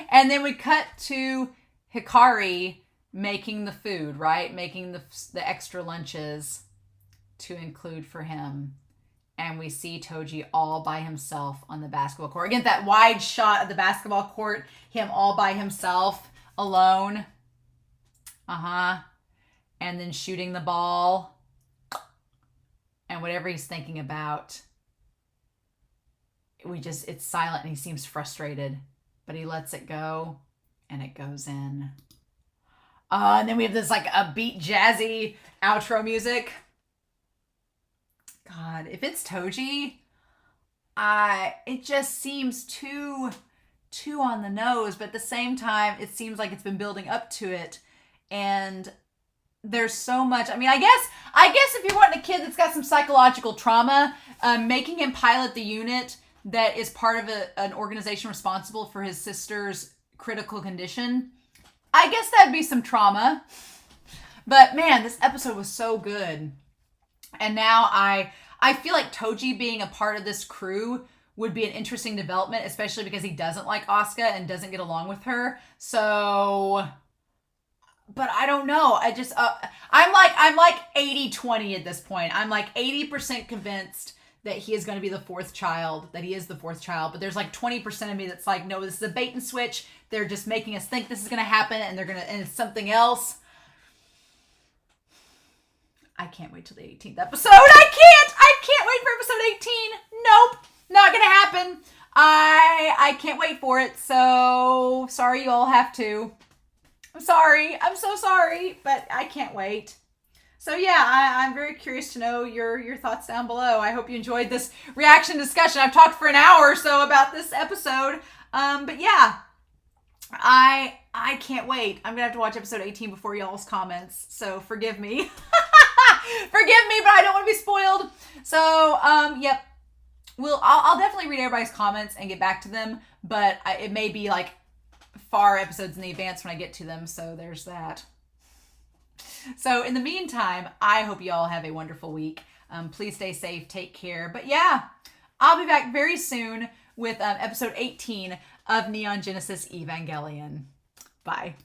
And then we cut to Hikari making the food, right? Making the extra lunches to include for him. And we see Toji all by himself on the basketball court. Again, that wide shot of the basketball court, him all by himself, alone. And then shooting the ball. And whatever he's thinking about, it's silent and he seems frustrated. But he lets it go and it goes in. And then we have this like upbeat, jazzy outro music. God, if it's Toji, it just seems too on the nose. But at the same time, it seems like it's been building up to it. And there's so much. I mean, I guess if you're wanting a kid that's got some psychological trauma, making him pilot the unit that is part of an organization responsible for his sister's critical condition, I guess that'd be some trauma. But man, this episode was so good. And now I feel like Toji being a part of this crew would be an interesting development, especially because he doesn't like Asuka and doesn't get along with her. So, but I don't know. I just, I'm like 80-20 at this point. I'm like 80% convinced that he is going to be the 4th child, that he is the 4th child. But there's like 20% of me that's like, no, this is a bait and switch. They're just making us think this is going to happen and and it's something else. I can't wait till the 18th episode. I can't wait for episode 18. Nope, not gonna happen. I can't wait for it. So sorry you all have to. I'm sorry. I'm so sorry, but I can't wait. So yeah, I'm very curious to know your thoughts down below. I hope you enjoyed this reaction discussion. I've talked for an hour or so about this episode. But yeah, I can't wait. I'm gonna have to watch episode 18 before y'all's comments. So forgive me. Forgive me, but I don't want to be spoiled. So, yep. I'll definitely read everybody's comments and get back to them, but it may be like far episodes in the advance when I get to them, so there's that. So, in the meantime, I hope you all have a wonderful week. Please stay safe, take care. But yeah, I'll be back very soon with episode 18 of Neon Genesis Evangelion. Bye.